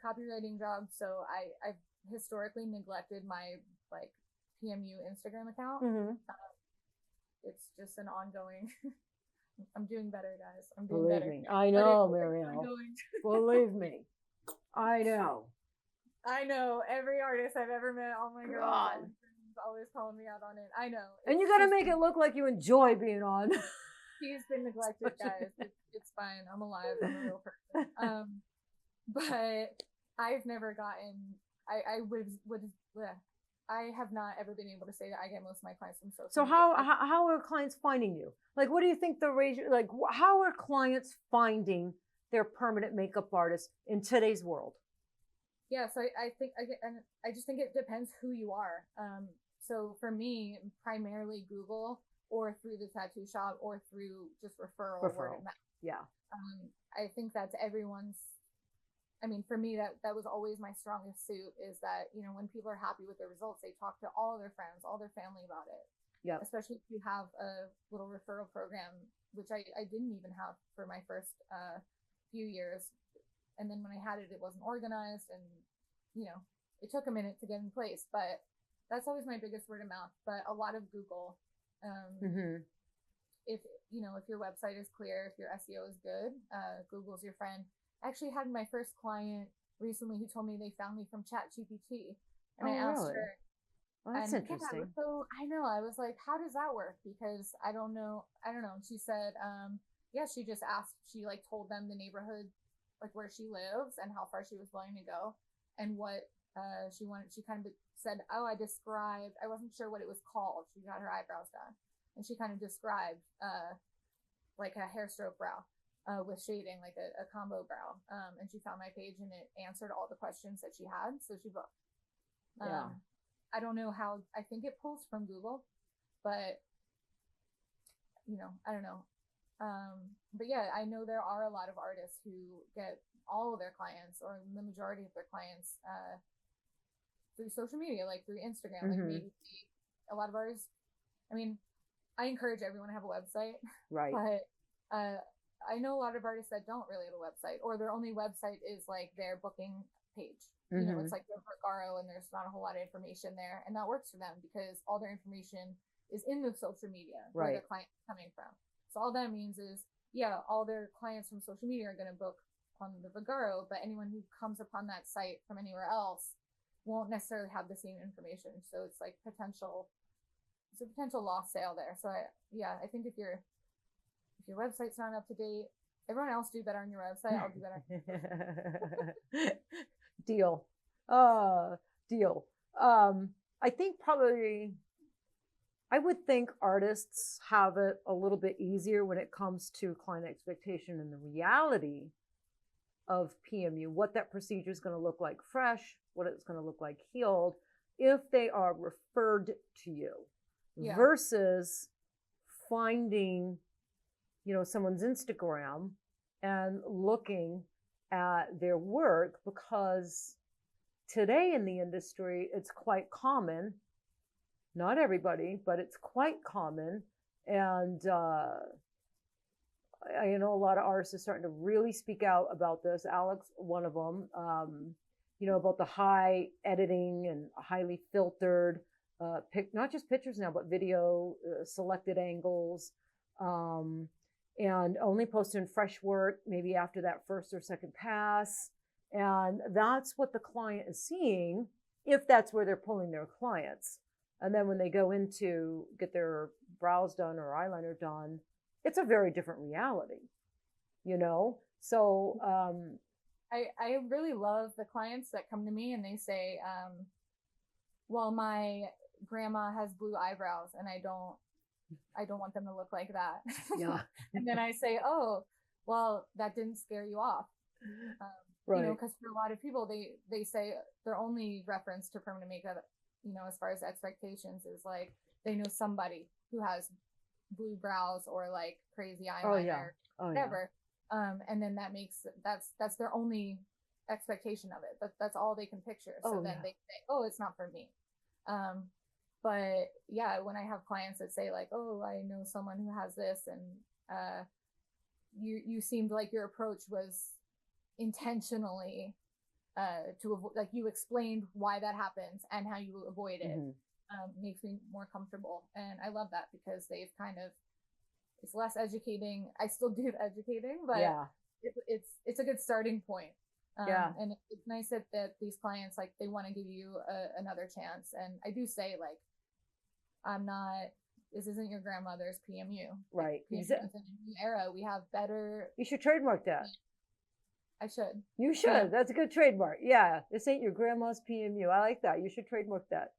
copywriting job. So I've historically neglected my like PMU Instagram account. Mm-hmm. It's just an ongoing. I'm doing better, guys. I'm doing Believe better. me, I know, Marielle. Believe me, I know. I know every artist I've ever met. Oh my God. Always calling me out on it. I know. And you got to make it look like you enjoy being on. He's been neglected, guys. It's fine. I'm alive. I'm a real person. But I've never gotten. I have not ever been able to say that I get most of my clients from social. So media. how are clients finding you? Like, what do you think the ratio? Like, how are clients finding their permanent makeup artist in today's world? Yeah, so I just think it depends who you are. So for me, primarily Google or through the tattoo shop or through just referral. Word of mouth. Yeah. I think that's everyone's. I mean, for me, that was always my strongest suit is that, when people are happy with their results, they talk to all their friends, all their family about it. Yeah. Especially if you have a little referral program, which I didn't even have for my first few years. And then when I had it, it wasn't organized and, it took a minute to get in place, but that's always my biggest word of mouth, but a lot of Google. If your website is clear, if your SEO is good, Google's your friend. I actually had my first client recently who told me they found me from ChatGPT, and I asked her. Well, that's interesting. Yeah, so I know. I was like, how does that work? Because I don't know. She said, she just asked. She told them the neighborhood, where she lives and how far she was willing to go, and what she wanted. She kind of said, I wasn't sure what it was called. She got her eyebrows done, and she kind of described like a hair stroke brow. With shading, like a combo brow. And she found my page and it answered all the questions that she had. So she booked. Yeah. I don't know how, I think it pulls from Google, but I don't know. But yeah, I know there are a lot of artists who get all of their clients or the majority of their clients through social media, like through Instagram, like maybe a lot of artists. I mean, I encourage everyone to have a website, right? But I know a lot of artists that don't really have a website, or their only website is like their booking page. It's like their Vergaro and there's not a whole lot of information there. And that works for them because all their information is in the social media where their client is coming from. So all that means is, all their clients from social media are going to book on the Vergaro, but anyone who comes upon that site from anywhere else won't necessarily have the same information. So it's like it's a potential lost sale there. So I think if your website's not up to date, everyone else do better on your website. I'll do better. Deal. Deal. I think I would think artists have it a little bit easier when it comes to client expectation and the reality of PMU, what that procedure is going to look like fresh, what it's going to look like healed, if they are referred to you versus finding someone's Instagram and looking at their work, because today in the industry, it's quite common, not everybody, but it's quite common. And I know a lot of artists are starting to really speak out about this. Alex, one of them, about the high editing and highly filtered, not just pictures now, but video, selected angles, and only posting fresh work maybe after that first or second pass. And that's what the client is seeing, if that's where they're pulling their clients. And then when they go in to get their brows done or eyeliner done, it's a very different reality, So I really love the clients that come to me and they say, well, my grandma has blue eyebrows and I don't want them to look like that. Yeah. And then I say, oh, well, that didn't scare you off. Right. You know, because for a lot of people, they say their only reference to permanent makeup, you know, as far as expectations is like they know somebody who has blue brows or like crazy eyeliner, whatever. And then that's their only expectation of it. That's all they can picture. So then they say, oh, it's not for me. But yeah, when I have clients that say like, oh, I know someone who has this, and you seemed like your approach was intentionally to avoid, like you explained why that happens and how you avoid it, makes me more comfortable. And I love that because they've kind of, it's less educating. I still do the educating, but it's a good starting point. And it's nice that these clients, like, they want to give you another chance. And I do say, like, this isn't your grandmother's PMU. Right. PMU is in a new era. We have better. You should trademark that. I should. You should. Yeah. That's a good trademark. Yeah. This ain't your grandma's PMU. I like that. You should trademark that.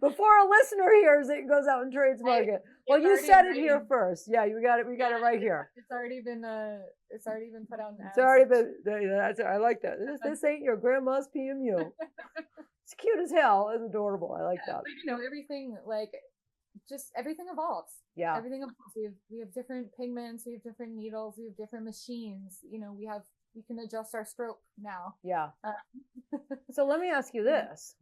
Before a listener hears it, goes out and trademark it. Well, you said it here first. Yeah, we got it right here. It's already been put out in ads. It's already been. I like that. This ain't your grandma's PMU. It's cute as hell. It's adorable. I like that. But, you know, everything, like, just everything evolves. Yeah. Everything evolves. We have different pigments. We have different needles. We have different machines. You know, we can adjust our stroke now. Yeah. So let me ask you this.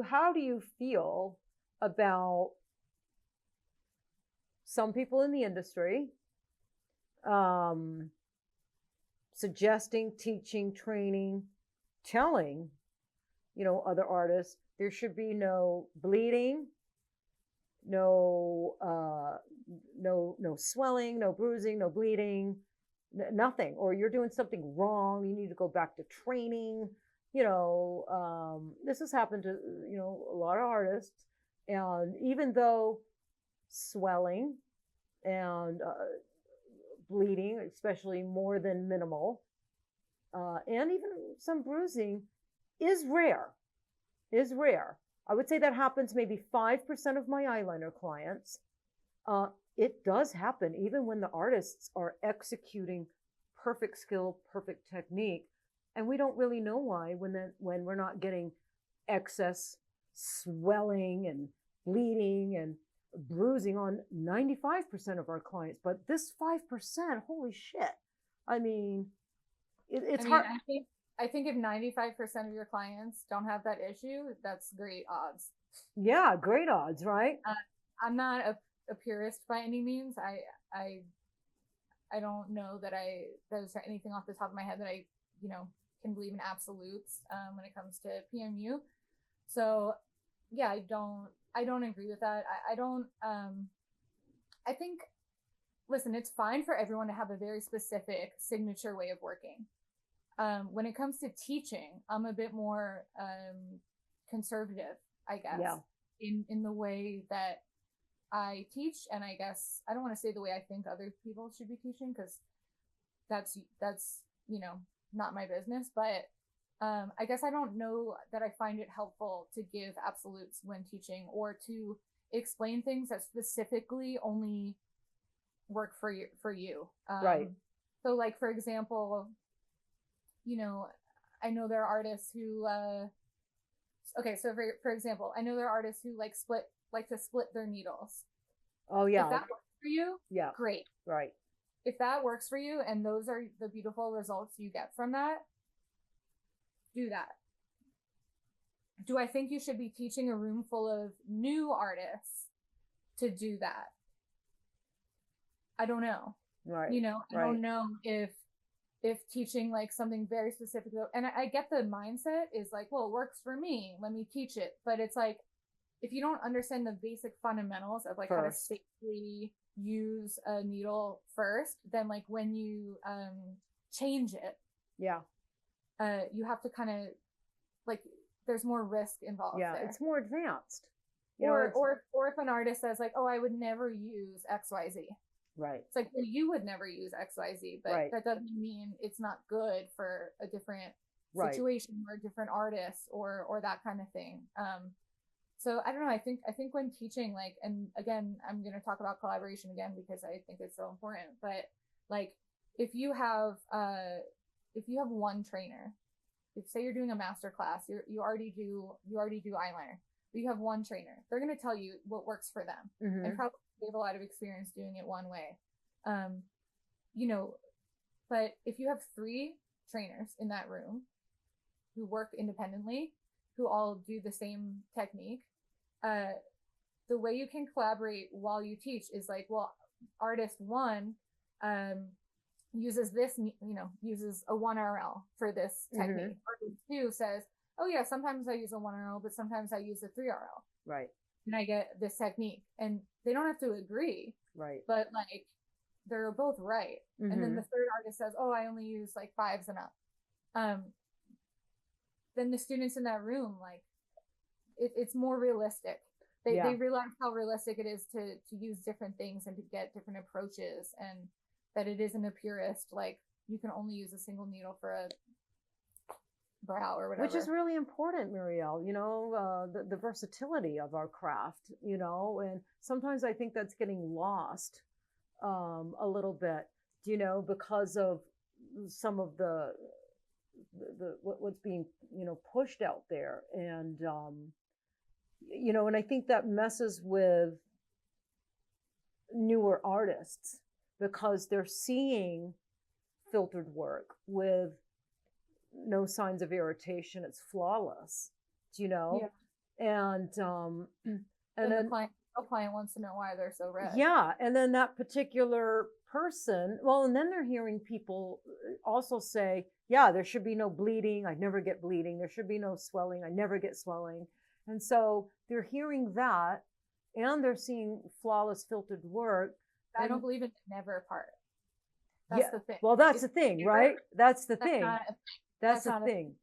How do you feel about some people in the industry suggesting, teaching, training, telling, you know, other artists there should be no bleeding, no swelling, no bruising, no bleeding, nothing, or you're doing something wrong, you need to go back to training. You know, this has happened to, you know, a lot of artists. And even though swelling and bleeding, especially more than minimal, and even some bruising is rare, I would say that happens maybe 5% of my eyeliner clients. It does happen even when the artists are executing perfect skill, perfect technique. And we don't really know why when we're not getting excess swelling and bleeding and bruising on 95% of our clients. But this 5%, holy shit. I mean, it's hard. I think if 95% of your clients don't have that issue, that's great odds. Yeah, great odds, right? I'm not a purist by any means. I don't know that there's anything off the top of my head that I, you know, can believe in absolutes when it comes to PMU. So yeah, I don't agree with that. I think, listen, it's fine for everyone to have a very specific signature way of working. When it comes to teaching, I'm a bit more conservative, I guess, in the way that I teach. And I guess I don't want to say the way I think other people should be teaching, because that's, you know, not my business. But I guess I don't know that I find it helpful to give absolutes when teaching, or to explain things that specifically only work for you. Right. So, like, for example, you know, I know there are artists who, so for example, I know there are artists who like to split their needles. Oh yeah. If that works for you, yeah, great. Right. If that works for you and those are the beautiful results you get from that, do that. Do I think you should be teaching a room full of new artists to do that? I don't know. Right. You know, I don't know if teaching like something very specific, and I get the mindset is like, well, it works for me, let me teach it. But it's like, if you don't understand the basic fundamentals of like how to safely use a needle first, then like when you change it, you have to kind of like, there's more risk involved. Yeah, there. It's more advanced. Or if an artist says like, oh, I would never use XYZ. Right. It's like, well, you would never use XYZ, but that doesn't mean it's not good for a different situation or a different artist or that kind of thing. So I don't know. I think when teaching, like, and again, I'm going to talk about collaboration again because I think it's so important. But like, if you have one trainer, if say you're doing a master class, you already do eyeliner, but you have one trainer, they're going to tell you what works for them, and probably they have a lot of experience doing it one way. You know, but if you have 3 trainers in that room who work independently, who all do the same technique, the way you can collaborate while you teach is like, well, artist 1 uses this, uses a 1 RL for this technique. Artist 2 says, oh yeah, sometimes I use a 1 RL, but sometimes I use a 3 RL. Right. And I get this technique, and they don't have to agree. Right. But like, they're both right. And then the third artist says, oh, I only use like 5s and up. Then the students in that room, like, it's more realistic. They realize how realistic it is to use different things and to get different approaches, and that it isn't a purist, like, you can only use a single needle for a brow or whatever. Which is really important, Marielle, the versatility of our craft, and sometimes I think that's getting lost a little bit, because of some of the what's being pushed out there, and and I think that messes with newer artists because they're seeing filtered work with no signs of irritation. It's flawless, yeah. And then the client wants to know why they're so red. Yeah, and then that particular person, and then they're hearing people also say, yeah, there should be no bleeding. I never get bleeding. There should be no swelling. I never get swelling. And so they're hearing that, and they're seeing flawless filtered work. I don't believe in the never part. That's the thing. Well, that's the thing, right? That's the thing. That's the thing.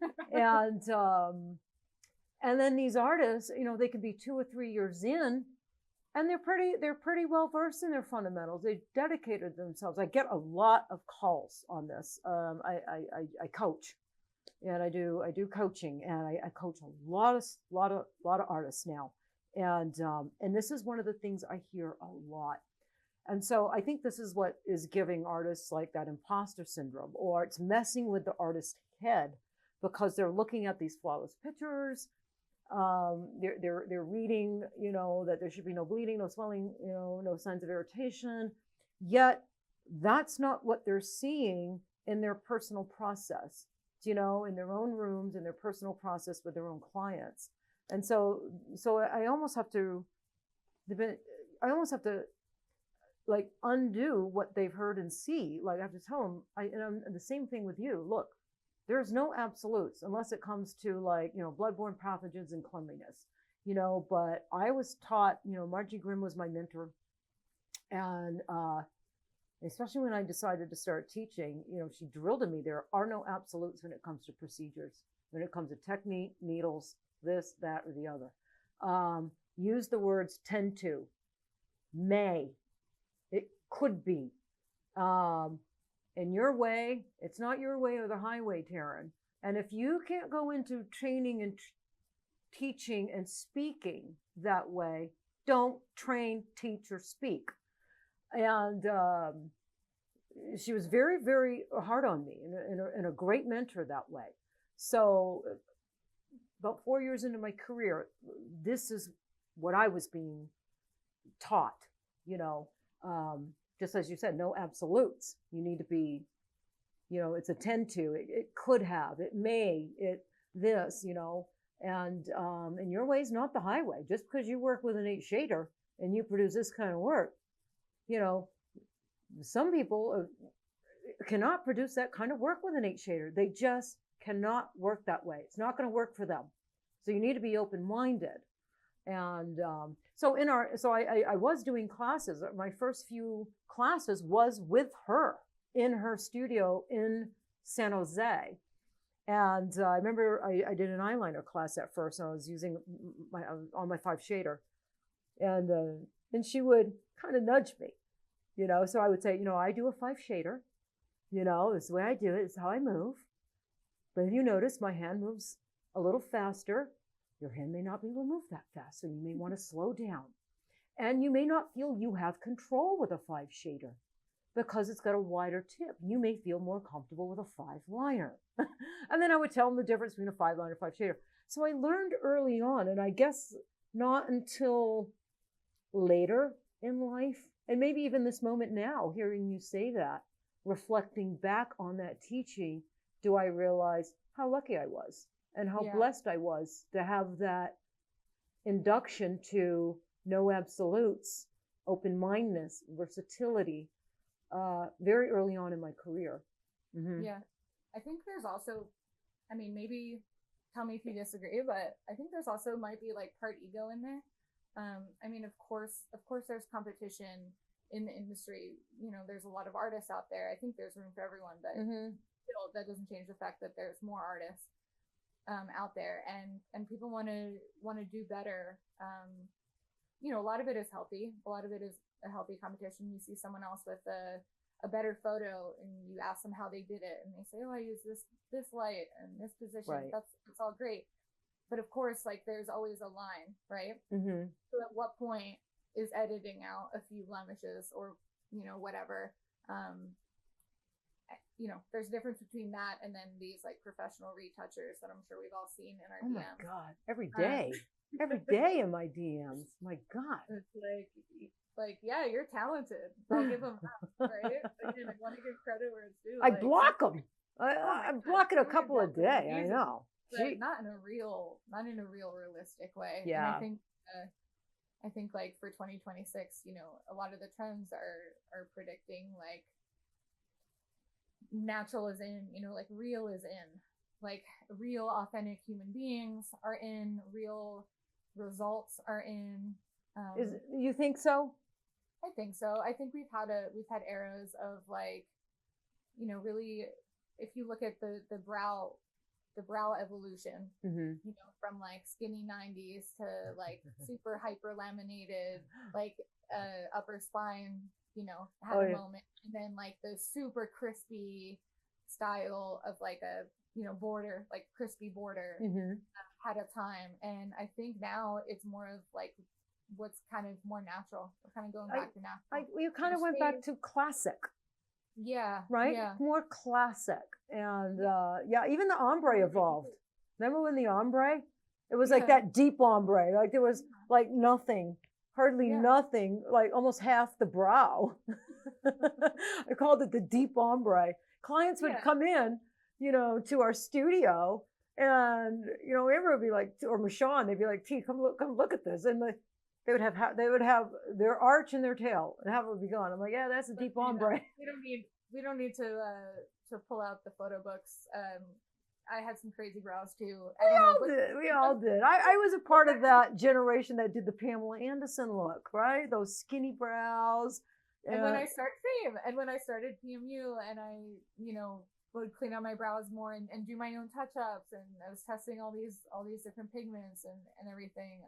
And then these artists, they could be 2 or 3 years in, and they're pretty well versed in their fundamentals. They dedicated themselves. I get a lot of calls on this. I coach, and I do coaching, and I coach a lot of artists now, and this is one of the things I hear a lot. And so I think this is what is giving artists like that imposter syndrome, or it's messing with the artist's head because they're looking at these flawless pictures. They're reading, that there should be no bleeding, no swelling, no signs of irritation. Yet that's not what they're seeing in their personal process, in their own rooms, in their personal process with their own clients. And so I almost have to like undo what they've heard and see. Like I have to tell them, and the same thing with you. Look, there's no absolutes unless it comes to like, bloodborne pathogens and cleanliness, but I was taught, Margie Grimm was my mentor. And, especially when I decided to start teaching, she drilled in me, there are no absolutes when it comes to procedures, when it comes to technique, needles, this, that, or the other. Use the words tend to, may, it could be, in your way. It's not your way or the highway, Teryn. And if you can't go into training and teaching and speaking that way, don't train, teach, or speak. And she was very, very hard on me, and a great mentor that way. So about 4 years into my career, this is what I was being taught, just as you said, no absolutes. You need to be, it's a tend to, it could have, it may, it this, and your way is not the highway. Just because you work with an 8 shader and you produce this kind of work, some people cannot produce that kind of work with an 8 shader. They just cannot work that way. It's not going to work for them. So you need to be open-minded. And so I was doing classes. My first few classes was with her in her studio in San Jose. And I remember I did an eyeliner class at first, and I was using on my 5 shader, and she would kind of nudge me, So I would say, I do a 5 shader, this is the way I do it. It's how I move. But if you notice, my hand moves a little faster. Your hand may not be able to move that fast, so you may want to slow down. And you may not feel you have control with a 5 shader because it's got a wider tip. You may feel more comfortable with a 5 liner. And then I would tell them the difference between a 5 liner and 5 shader. So I learned early on, and I guess not until later in life, and maybe even this moment now, hearing you say that, reflecting back on that teaching, do I realize how lucky I was and how blessed I was to have that induction to no absolutes, open-mindedness, versatility, very early on in my career. Mm-hmm. Yeah. I think there's also, I mean, maybe tell me if you disagree, but I think there's also might be like part ego in there. I mean, of course there's competition in the industry. You know, there's a lot of artists out there. I think there's room for everyone, but still, that doesn't change the fact that there's more artists out there, and people want to do better. You know, a lot of it is healthy. A lot of it is a healthy competition. You see someone else with a better photo, and you ask them how they did it, and they say, "Oh, I use this light and this position." Right. That's all great. But of course, like there's always a line, right? Mm-hmm. So at what point is editing out a few blemishes or, you know, whatever? You know, there's a difference between that and then these like professional retouchers that I'm sure we've all seen in our DMs. Oh my God, every day. Every day in my DMs. My God. It's like, yeah, you're talented. I'll give them that, right? Again, I want to give credit where it's due. I block them. I'm blocking a couple a day. I know. But not in a real realistic way. Yeah. And I think like for 2026, you know, a lot of the trends are predicting like natural is in, you know, like real is in, like real authentic human beings are in, real results are in. You think so? I think so. I think we've had eras of like, you know, really, if you look at the brow evolution, you know, from like skinny 90s to like super hyper laminated, like upper spine, you know, had a moment, and then like the super crispy style of like a, you know, border, like crispy border had a time. And I think now it's more of like what's kind of more natural. We're kind of going back to natural. We kind of went back to classic. Yeah. Right? Yeah. More classic. And even the ombre evolved. Remember when the ombre? It was like that deep ombre. Like there was like nothing, hardly nothing, like almost half the brow. I called it the deep ombre. Clients would come in, you know, to our studio, and you know, Amber would be like, or Michonne, they'd be like, T, come look at this. And they would have their arch in their tail, and half it would be gone. I'm like, yeah, that's a deep ombre. We don't need to pull out the photo books. I had some crazy brows too. We all did. I was a part of that generation that did the Pamela Anderson look, right? Those skinny brows. And when I started PMU, and I, you know, would clean out my brows more and do my own touch-ups, and I was testing all these different pigments and everything.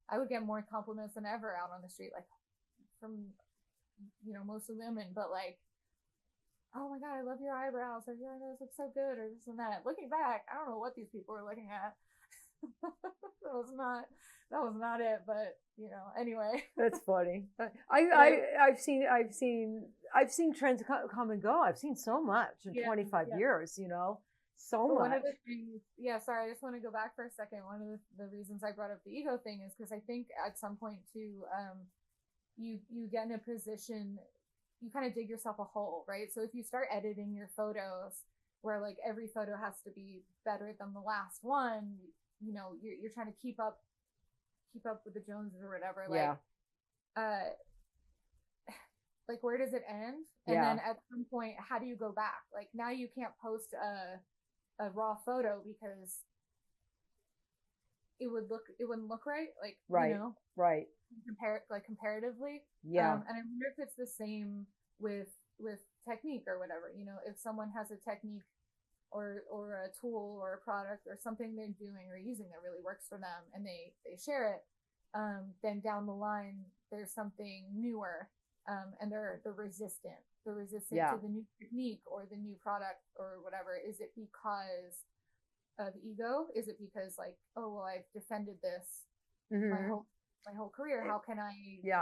I would get more compliments than ever out on the street, like from, you know, mostly women, but like, oh my God, I love your eyebrows, or your eyebrows look so good, or this and that. Looking back, I don't know what these people were looking at. that was not it, but you know, anyway. That's funny. I've seen trends come and go. I've seen so much in 25 years, you know, so much. One of the things, sorry, I just want to go back for a second. One of the reasons I brought up the ego thing is because I think at some point too, you get in a position, you kind of dig yourself a hole, right? So if you start editing your photos where like every photo has to be better than the last one, you know, you're trying to keep up with the Joneses or whatever. Like where does it end? And then at some point, how do you go back? Like now you can't post a raw photo because it wouldn't look right. Like, right. You know, right. Comparatively. Yeah. And I wonder if it's the same with technique or whatever, you know, if someone has a technique or a tool or a product or something they're doing or using that really works for them, and they share it, then down the line there's something newer, and they're resistant to the new technique or the new product or whatever. Is it because of ego? Is it because like, oh well, I've defended this Mm-hmm. my whole career. How can I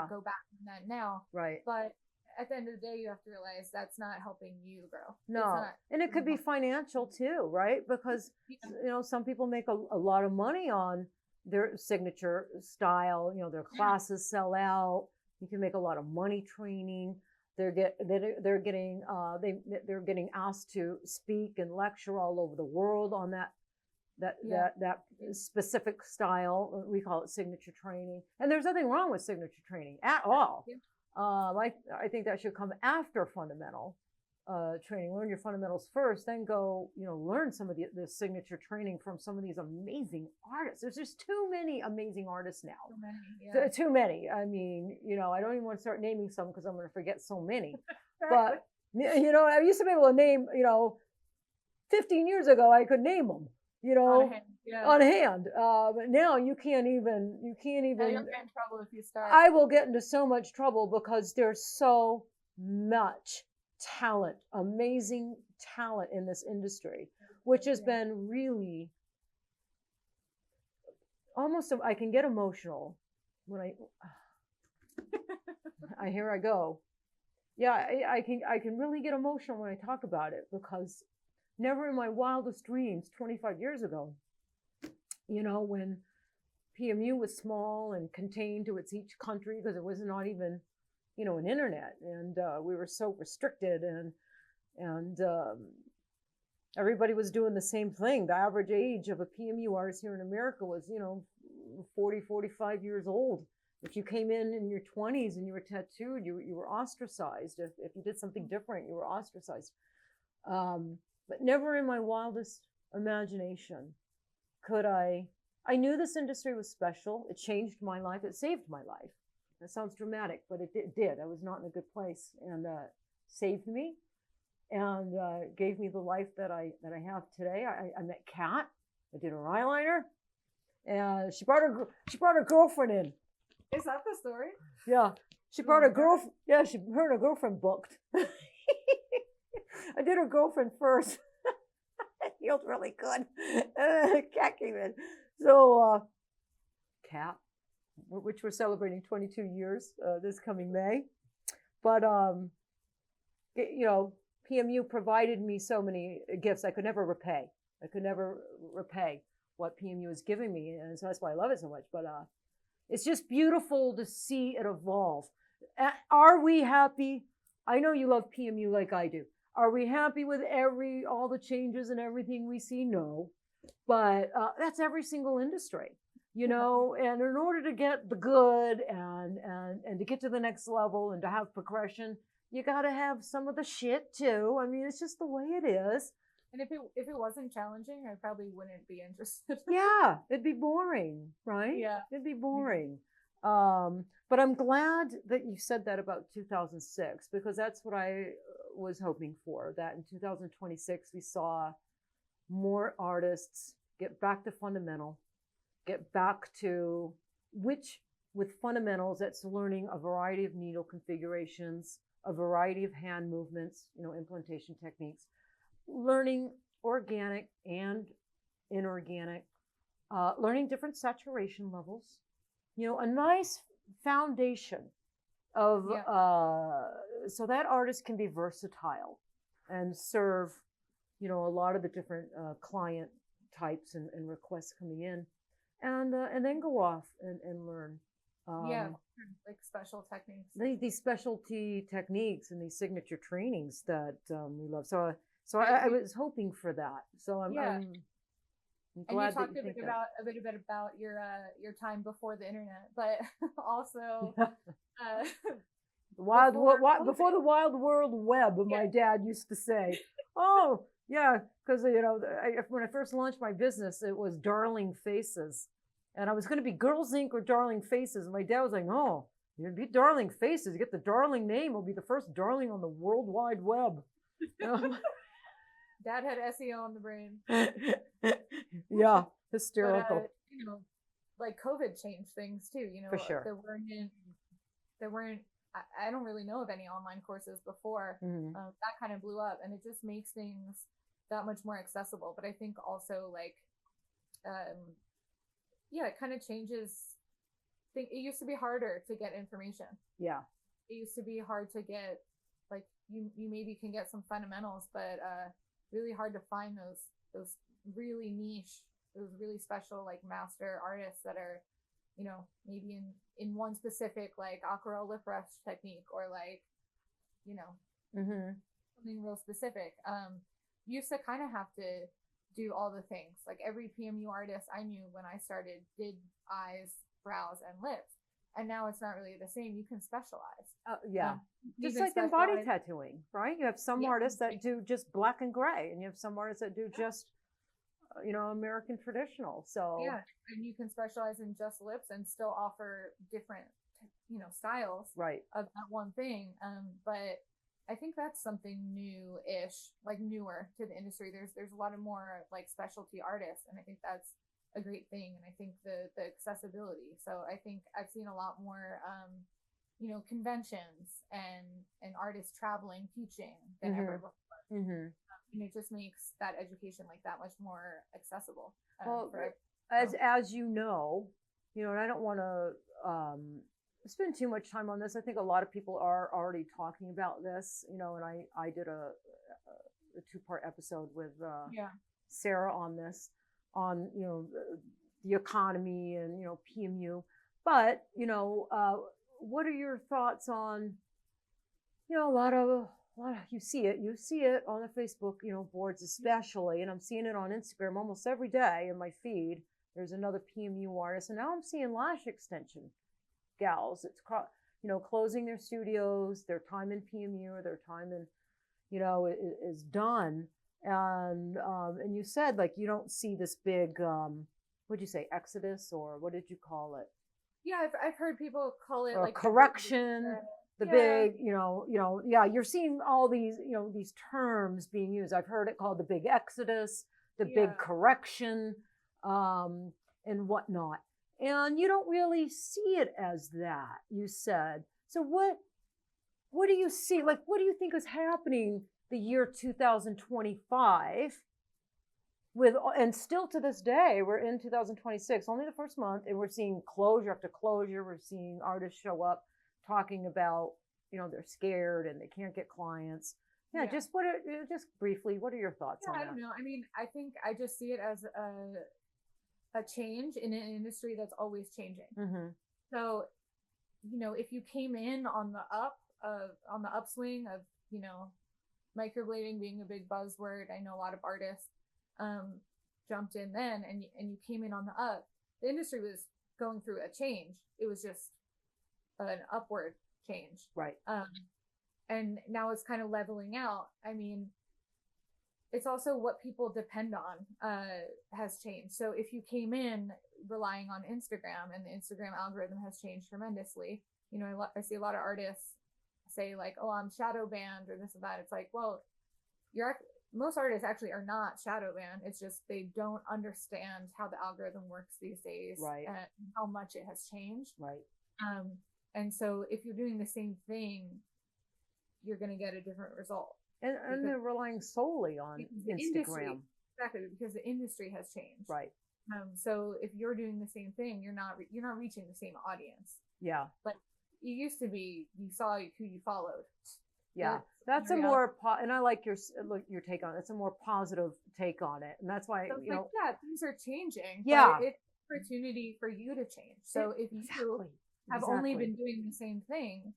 go back on that now? Right. But at the end of the day, you have to realize that's not helping you grow. No. And it could be financial too, right? Because, some people make a lot of money on their signature style, their classes sell out. You can make a lot of money training. They're getting asked to speak and lecture all over the world on that specific style. We call it signature training. And there's nothing wrong with signature training at all. Yeah. I think that should come after fundamental training. Learn your fundamentals first, then go, learn some of the signature training from some of these amazing artists. There's just too many amazing artists now. Too many. I mean, I don't even want to start naming some because I'm going to forget so many. But, I used to be able to name, 15 years ago, I could name them. On hand. But now you can't even. You'll get in trouble if you start. I will get into so much trouble because there's so much talent, amazing talent in this industry, which has been really almost. I can get emotional when here I go. Yeah, I can really get emotional when I talk about it because. Never in my wildest dreams, 25 years ago, when PMU was small and contained to each country because it was not even, an internet, and we were so restricted, and everybody was doing the same thing. The average age of a PMU artist here in America was, 40, 45 years old. If you came in your 20s and you were tattooed, you were ostracized. If you did something different, you were ostracized. But never in my wildest imagination could I knew this industry was special. It changed my life. It saved my life. That sounds dramatic, but it did. I was not in a good place, and saved me and gave me the life that I have today. I met Kat. I did her eyeliner, and she brought her girlfriend in. Is that the story? Yeah, she brought her girlfriend. Yeah, her and her girlfriend booked. I did her girlfriend first. It feels really good. Kat came in. So, Kat, which we're celebrating 22 years this coming May. But, PMU provided me so many gifts I could never repay. I could never repay what PMU is giving me. And so that's why I love it so much. But it's just beautiful to see it evolve. Are we happy? I know you love PMU like I do. Are we happy with all the changes and everything we see? No, but that's every single industry, and in order to get the good and to get to the next level and to have progression, you got to have some of the shit too. I mean, it's just the way it is. And if it wasn't challenging, I probably wouldn't be interested. Yeah, it'd be boring, right? Yeah, it'd be boring. But I'm glad that you said that about 2006, because that's what I was hoping for, that in 2026 we saw more artists get back to fundamental, get back to with fundamentals, that's learning a variety of needle configurations, a variety of hand movements, implantation techniques, learning organic and inorganic, learning different saturation levels, a nice foundation of so that artist can be versatile and serve a lot of the different client types and requests coming in, and then go off and learn like special techniques, these specialty techniques and these signature trainings that we love. So I was hoping for that. So I'm glad and you talked a bit about your time before the internet, but also before the wild world web. My dad used to say, "Oh, yeah," because when I first launched my business, it was Darling Faces, and I was going to be Girlz Ink or Darling Faces, and my dad was like, "No, you'd be Darling Faces. You get the Darling name, it'll be the first Darling on the World Wide Web." Dad had SEO on the brain. Yeah, hysterical. But, like COVID changed things too. For sure. There weren't. I don't really know of any online courses before. Mm-hmm. That kind of blew up, and it just makes things that much more accessible. But I think also like, yeah, it kind of changes. It used to be harder to get information. Yeah. It used to be hard to get, like, you maybe can get some fundamentals, but really hard to find those really niche, those really special like master artists that are, you know, maybe in one specific like aquarelle lip brush technique, or like, you know, something real specific. Used to kind of have to do all the things. Like every PMU artist I knew when I started did eyes, brows, and lips. And now it's not really the same. You can specialize. Yeah. Just like in body tattooing, right? You have some artists that do just black and gray, and you have some artists that do just, you know, American traditional. So yeah, and you can specialize in just lips and still offer different, you know, styles of that one thing. But I think that's something new-ish, like newer to the industry. There's a lot of more like specialty artists, and I think that's a great thing. And I think the accessibility. So I think I've seen a lot more, you know, conventions and artists traveling, teaching than ever before. And it just makes that education like that much more accessible. Well, as you know, and I don't want to spend too much time on this. I think a lot of people are already talking about this, you know, and I did a 2-part episode with Sarah on this, on, you know, the economy and, you know, PMU. But, you know, what are your thoughts on, you know, a lot of you see it on the Facebook, you know, boards especially, and I'm seeing it on Instagram almost every day in my feed. There's another PMU artist, and now I'm seeing lash extension gals. It's, you know, closing their studios, their time in PMU, their time in, you know, is done. And you said like you don't see this big what'd you say, exodus, or what did you call it? Yeah, I've heard people call it or like correction. The big, you know, you're seeing all these, you know, these terms being used. I've heard it called the big exodus, the big correction, and whatnot. And you don't really see it as that, you said. So what do you see? Like, what do you think is happening the year 2025 with, and still to this day, we're in 2026, only the first month, and we're seeing closure after closure. We're seeing artists show up talking about, you know, they're scared and they can't get clients. Just just briefly, what are your thoughts on that? I don't know. I mean, I think I just see it as a change in an industry that's always changing. So, you know, if you came in on the upswing of, you know, microblading being a big buzzword, I know a lot of artists jumped in then, and you came in on the up. The industry was going through a change. It was just an upward change, right? And now it's kind of leveling out. I mean, it's also what people depend on has changed. So if you came in relying on Instagram, and the Instagram algorithm has changed tremendously, you know, I see a lot of artists say like, oh, I'm shadow banned or this and that. It's like, well, most artists actually are not shadow banned. It's just they don't understand how the algorithm works these days, right? And how much it has changed, right? And so if you're doing the same thing, you're going to get a different result. And they're relying solely on Instagram. Exactly, because the industry has changed. Right. So if you're doing the same thing, you're not reaching the same audience. Yeah. But it used to be, you saw who you followed. Yeah. That's a more, and I like your take on it. It's a more positive take on it. And that's why, so you know. Yeah, things are changing. Yeah. But it's an opportunity for you to change. So if you have only been doing the same thing,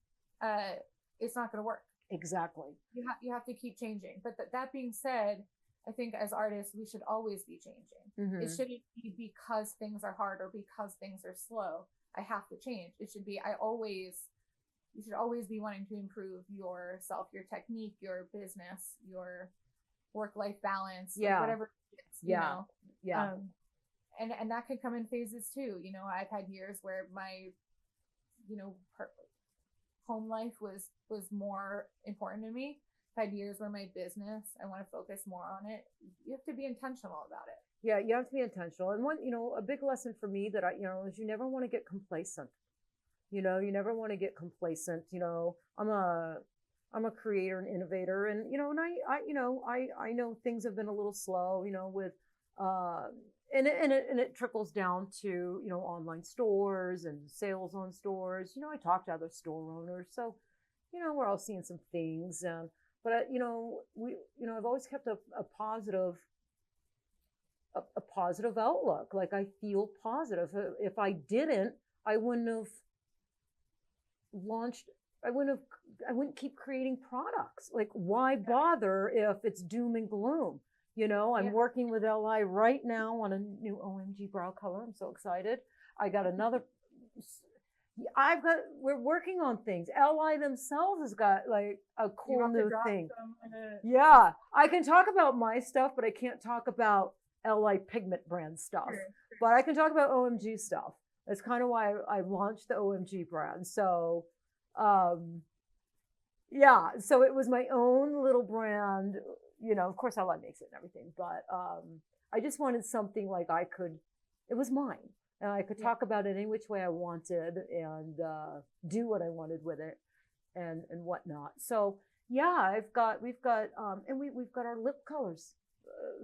it's not going to work. Exactly. You have to keep changing. But that being said, I think as artists, we should always be changing. It shouldn't be because things are hard or because things are slow, I have to change. It should be, you should always be wanting to improve yourself, your technique, your business, your work-life balance, like whatever it is, you know? Yeah. And that could come in phases too. You know, I've had years where my, you know, home life was more important to me. I've had years where my business, I want to focus more on it. You have to be intentional about it. Yeah, you have to be intentional. And one, you know, a big lesson for me that is you never want to get complacent. You know, you never want to get complacent. You know, I'm I'm a creator and innovator, and I know things have been a little slow, with and it trickles down to online stores and sales on stores. I talk to other store owners, so we're all seeing some things, but I've always kept a positive outlook. Like, I feel positive. If I didn't, I wouldn't have launched. I wouldn't keep creating products. Like, why bother if it's doom and gloom? I'm working with LI right now on a new OMG brow color. I'm so excited. We're working on things. LI themselves has got like a cool new thing. Yeah. I can talk about my stuff, but I can't talk about LI Pigment brand stuff. Sure. But I can talk about OMG stuff. That's kind of why I launched the OMG brand. So, so it was my own little brand. Of course, LI makes it and everything, but I just wanted something like it was mine, and I could talk about it any which way I wanted, and do what I wanted with it, and whatnot. So we've got our lip colors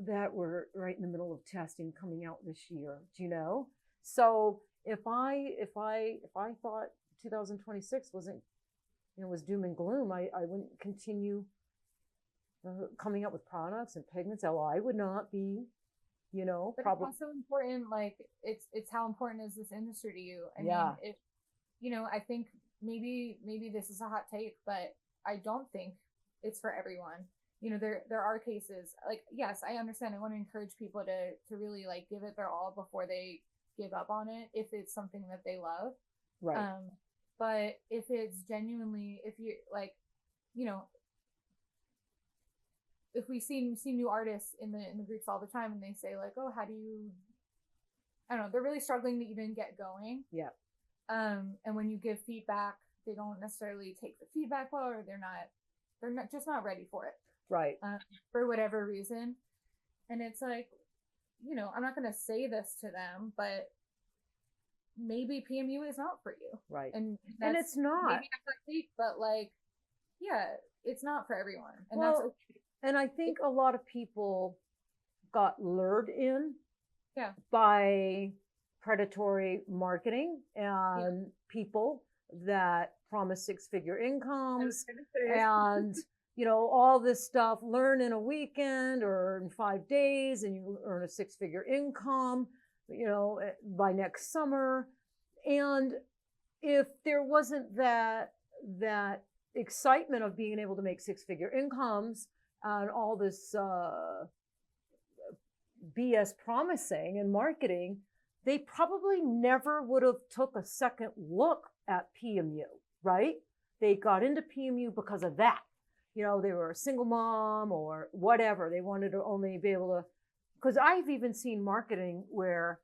that we're right in the middle of testing coming out this year. So if I thought 2026 wasn't was doom and gloom, I wouldn't continue coming up with products and pigments. LI would not be, but probably. It's also important. Like, it's how important is this industry to you? I mean, if I think maybe this is a hot take, but I don't think it's for everyone. There are cases, like, yes, I understand. I want to encourage people to really like give it their all before they give up on it if it's something that they love. Right. But if it's genuinely, if you like, if we see new artists in the groups all the time, and they say like, oh, how do you, I don't know, they're really struggling to even get going. Yeah. And when you give feedback, they don't necessarily take the feedback well, or they're not ready for it. Right. For whatever reason. And it's like, I'm not going to say this to them, but maybe PMU is not for you. Right. And it's not. Maybe that's a take, but like, it's not for everyone. And well, that's okay. And I think a lot of people got lured in by predatory marketing and people that promise six-figure incomes and, all this stuff, learn in a weekend or in 5 days, and you earn a six-figure income, by next summer. And if there wasn't that excitement of being able to make six-figure incomes, and all this BS promising and marketing, they probably never would have took a second look at PMU, right? They got into PMU because of that. They were a single mom or whatever. They wanted to only be able to, because I've even seen marketing where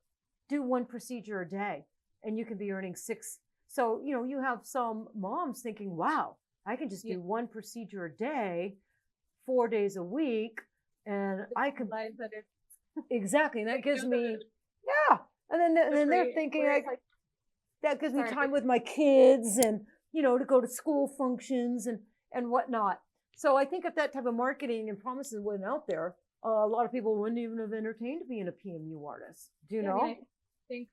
do one procedure a day and you can be earning six. So, you have some moms thinking, wow, I can just do one procedure a day, 4 days a week, and I could exactly. And that gives me, and then they're thinking like that gives me time with my kids and to go to school functions and whatnot. So I think if that type of marketing and promises wasn't out there, a lot of people wouldn't even have entertained being a PMU artist. Do you know? I think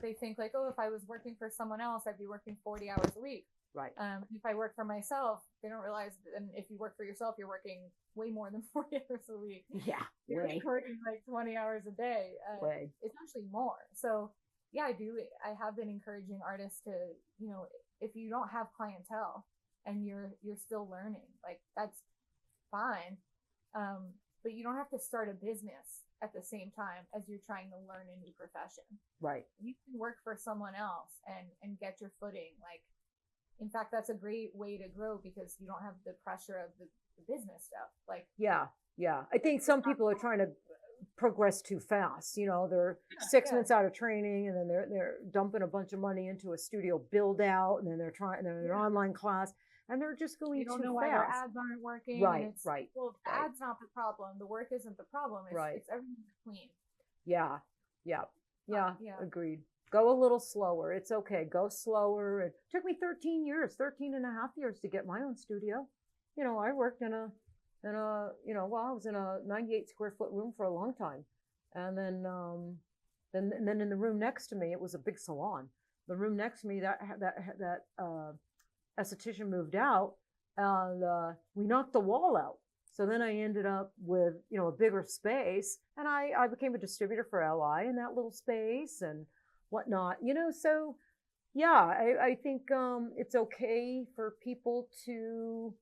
they think like, oh, if I was working for someone else, I'd be working 40 hours a week. Right. If I work for myself, they don't realize that if you work for yourself, you're working way more than 40 hours a week. Yeah. You're working like 20 hours a day. It's actually more. So I have been encouraging artists to, if you don't have clientele and you're still learning, like, that's fine. But you don't have to start a business at the same time as you're trying to learn a new profession. Right. You can work for someone else and get your footing. Like, in fact, that's a great way to grow because you don't have the pressure of the business stuff. Like, yeah. I think some people are trying to progress too fast. They're 6 months out of training, and then they're dumping a bunch of money into a studio build out, and then they're an online class, and they're just going too fast. You don't know why their ads aren't working. Right. Well, the ads not the problem. The work isn't the problem. It's everything between. Yeah. Agreed. Go a little slower. It's okay. Go slower. It took me 13 and a half years to get my own studio. I worked in a, I was in a 98 square foot room for a long time. And then in the room next to me, it was a big salon. The room next to me, that esthetician moved out, and we knocked the wall out. So then I ended up with, a bigger space, and I became a distributor for LI in that little space and whatnot, so yeah, I think it's okay for people to,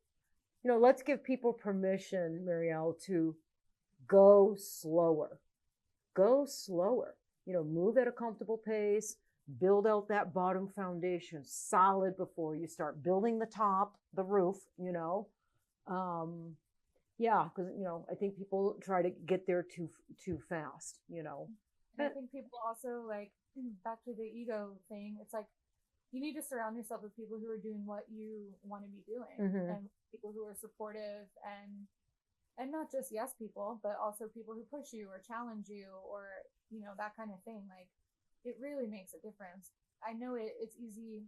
let's give people permission, Marielle, to go slower, move at a comfortable pace, build out that bottom foundation solid before you start building the top, the roof, yeah, because, I think people try to get there too fast, And I think people also, like, back to the ego thing, it's like, you need to surround yourself with people who are doing what you want to be doing, and people who are supportive and not just yes people, but also people who push you or challenge you or, that kind of thing. Like, it really makes a difference. I know it's easy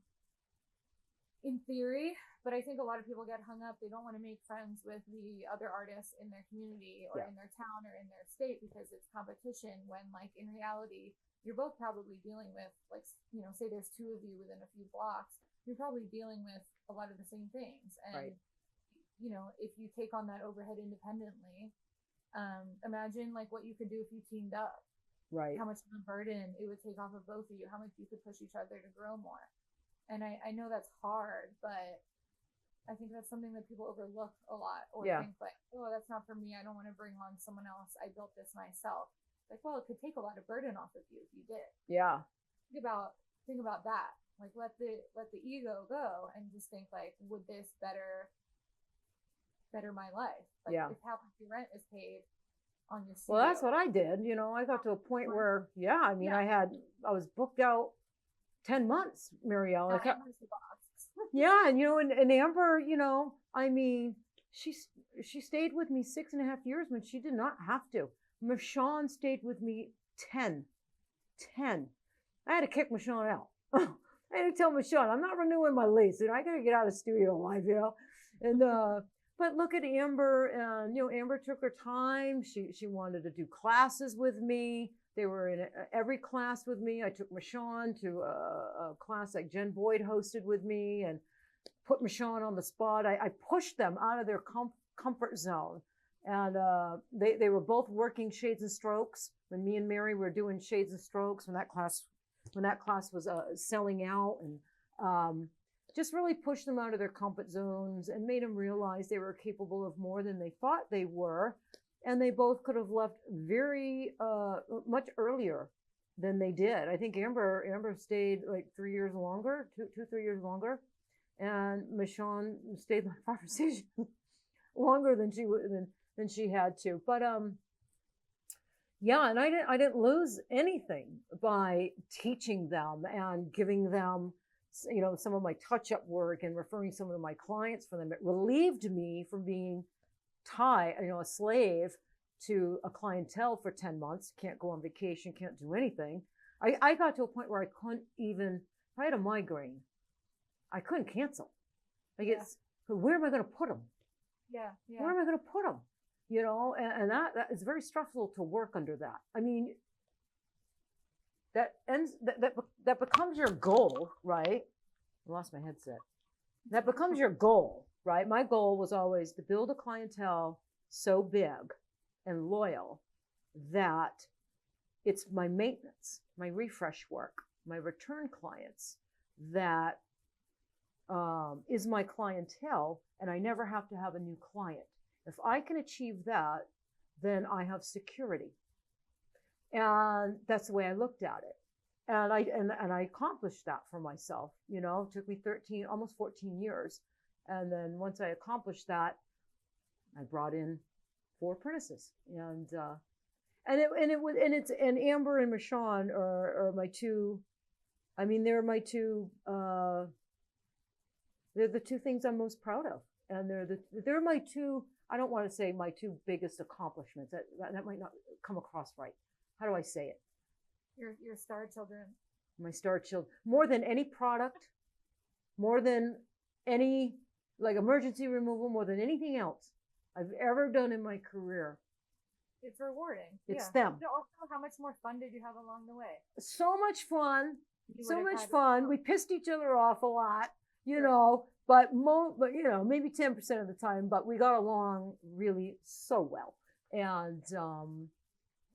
in theory, but I think a lot of people get hung up. They don't want to make friends with the other artists in their community or in their town or in their state because it's competition, when, like, in reality, you're both probably dealing with, like, say there's two of you within a few blocks, you're probably dealing with a lot of the same things. And, if you take on that overhead independently, imagine, like, what you could do if you teamed up. Right. How much of a burden it would take off of both of you, how much you could push each other to grow more. And I know that's hard, but I think that's something that people overlook a lot, or think like, oh, that's not for me. I don't want to bring on someone else. I built this myself. Like, well, it could take a lot of burden off of you if you did. Yeah. Think about that. Like, let the ego go and just think, like, would this better my life? Like, if half of your rent is paid on your studio. Well, that's what I did. I got to a point where, I was booked out 10 months, Marielle. Yeah, and Amber, she stayed with me 6.5 years when she did not have to. Michonne stayed with me 10. I had to kick Michonne out. I had to tell Michonne, I'm not renewing my lease, and I got to get out of studio life, And but look at Amber, and Amber took her time. She wanted to do classes with me. They were in every class with me. I took Michonne to a class like Jen Boyd hosted with me, and put Michonne on the spot. I pushed them out of their comfort zone. And they were both working Shades and Strokes when me and Mary were doing Shades and Strokes, when that class was selling out, and just really pushed them out of their comfort zones and made them realize they were capable of more than they thought they were. And they both could have left very much earlier than they did. I think Amber stayed like 3 years longer, 3 years longer, and Michonne stayed in the conversation longer than she had to. But yeah, and I didn't lose anything by teaching them and giving them, some of my touch-up work and referring some of my clients for them. It relieved me from being tied, a slave to a clientele for 10 months, can't go on vacation, can't do anything. I got to a point where I couldn't even, if I had a migraine, I couldn't cancel. Like, where am I going to put them? Yeah. Where am I going to put them? And that is very stressful to work under that. I mean, that becomes your goal, right? I lost my headset. That becomes your goal, right? My goal was always to build a clientele so big and loyal that it's my maintenance, my refresh work, my return clients that is my clientele, and I never have to have a new client. If I can achieve that, then I have security. And that's the way I looked at it. And I accomplished that for myself. It took me 13, almost 14 years. And then once I accomplished that, I brought in 4 apprentices. And Amber and Michonne are my two. I mean, they're my two. They're the 2 things I'm most proud of, and they're my 2. I don't want to say my 2 biggest accomplishments. That might not come across right. How do I say it? Your star children. My Star Shield, more than any product, more than any like emergency removal, more than anything else I've ever done in my career. It's rewarding. It's them. Also, how much more fun did you have along the way? So much fun. You So would have much had fun. We pissed each other off a lot, you know, but you know, maybe 10% of the time, but we got along really so well. And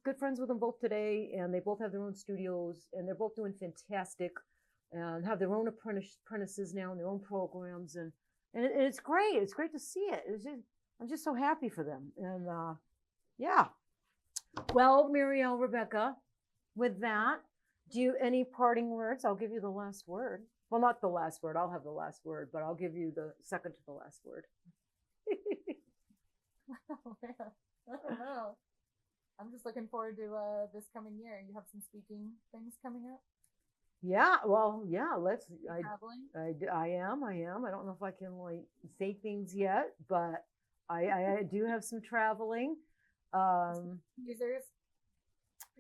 good friends with them both today, and they both have their own studios, and they're both doing fantastic, and have their own apprentices now and their own programs, and it's great. It's great to see it. I'm just so happy for them, and yeah. Well, Marielle Rebecca, with that, do you any parting words? I'll give you the last word. Well, not the last word. I'll have the last word, but I'll give you the second to the last word. Oh, man. I don't know. I'm just looking forward to this coming year. You have some speaking things coming up? Yeah, well, yeah, Traveling? I am. I don't know if I can like say things yet, but I do have some traveling. Users?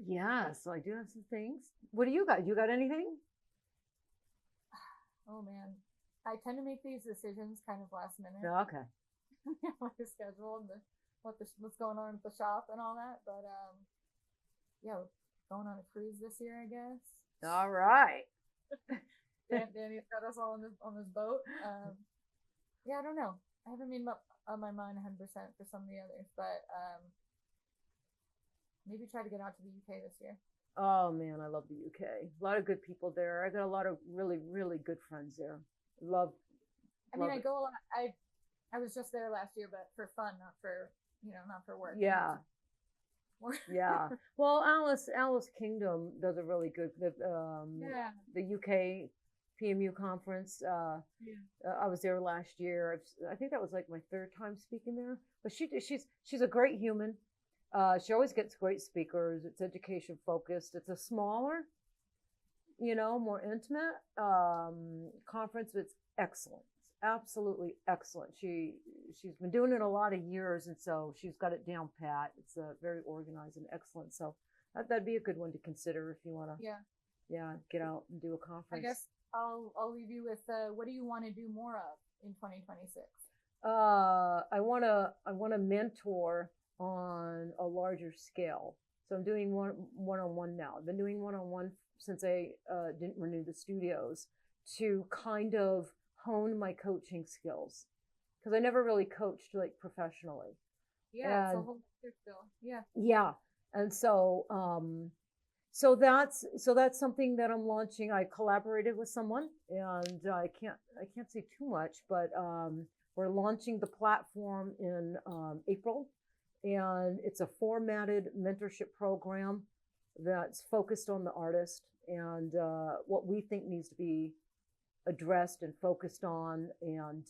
Yes, I do have some things. What do you got? You got anything? Oh man, I tend to make these decisions kind of last minute. Okay. Like the schedule and what's going on at the shop and all that. But yeah, going on a cruise this year, I guess. All right. Danny's got us all on this boat. Yeah, I don't know. I haven't made up my mind 100% for some of the others, but maybe try to get out to the UK this year. Oh man, I love the UK. A lot of good people there. I got a lot of really, really good friends there. I mean, I go a lot. I was just there last year, but for fun, not for work. Yeah. Yeah. Well, Alice Kingdom does a really good, the UK PMU conference. I was there last year. I think that was like my third time speaking there, but she's a great human. She always gets great speakers. It's education focused. It's a smaller, more intimate conference, but it's excellent. It's absolutely excellent. She's been doing it a lot of years, and so she's got it down pat. It's very organized and excellent. So that'd be a good one to consider if you want to. Yeah, get out and do a conference. I guess I'll leave you with what do you want to do more of in 2026? I want to mentor on a larger scale. So I'm doing one-on-one now. I've been doing one-on-one since I didn't renew the studios to kind of hone my coaching skills, because I never really coached like professionally. Yeah, it's a whole other skill. Yeah. Yeah. And so so that's something that I'm launching. I collaborated with someone, and I can't say too much, but we're launching the platform in April. And it's a formatted mentorship program that's focused on the artist and what we think needs to be addressed and focused on, and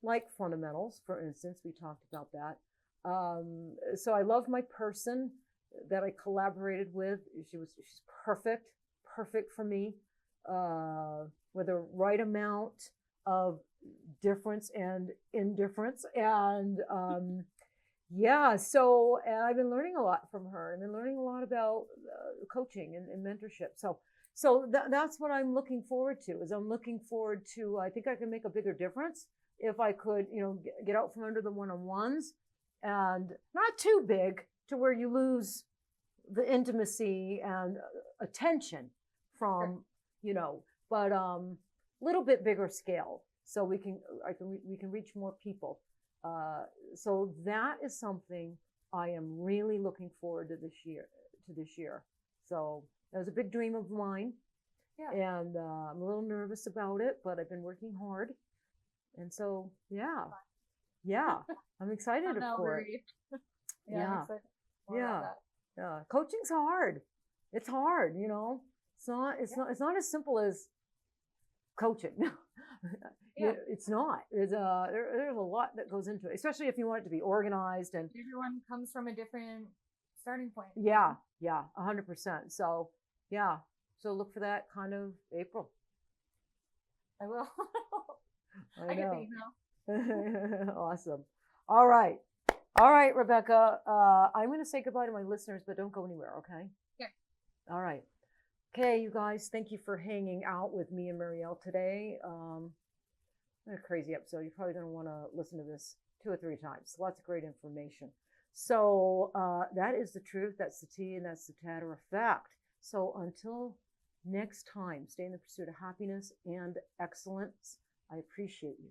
like fundamentals, for instance, we talked about that. So I love my person that I collaborated with. She's perfect for me, with the right amount of difference and indifference, and so I've been learning a lot from her, and been learning a lot about coaching and mentorship. So that's what I'm looking forward to. I think I can make a bigger difference if I could, get out from under the one-on-ones, and not too big to where you lose the intimacy and attention from, but little bit bigger scale. So we can reach more people. So that is something I am really looking forward to this year. So that was a big dream of mine. Yeah. And I'm a little nervous about it, but I've been working hard. And so, yeah, I'm excited for it. Yeah. Yeah. Coaching's hard. It's hard, It's not as simple as coaching. Yeah. It's not. There's a lot that goes into it, especially if you want it to be organized, and everyone comes from a different starting point. Yeah, 100%. So yeah, so look for that kind of April. I will. I get know. the email. Awesome. All right, Rebecca. I'm going to say goodbye to my listeners, but don't go anywhere. Okay. Yeah. All right. Okay, you guys, thank you for hanging out with me and Marielle today. A crazy episode. You're probably going to want to listen to this 2 or 3 times. Lots of great information. So that is the truth. That's the tea, and that's the Tatter-a-Fact. So until next time, stay in the pursuit of happiness and excellence. I appreciate you.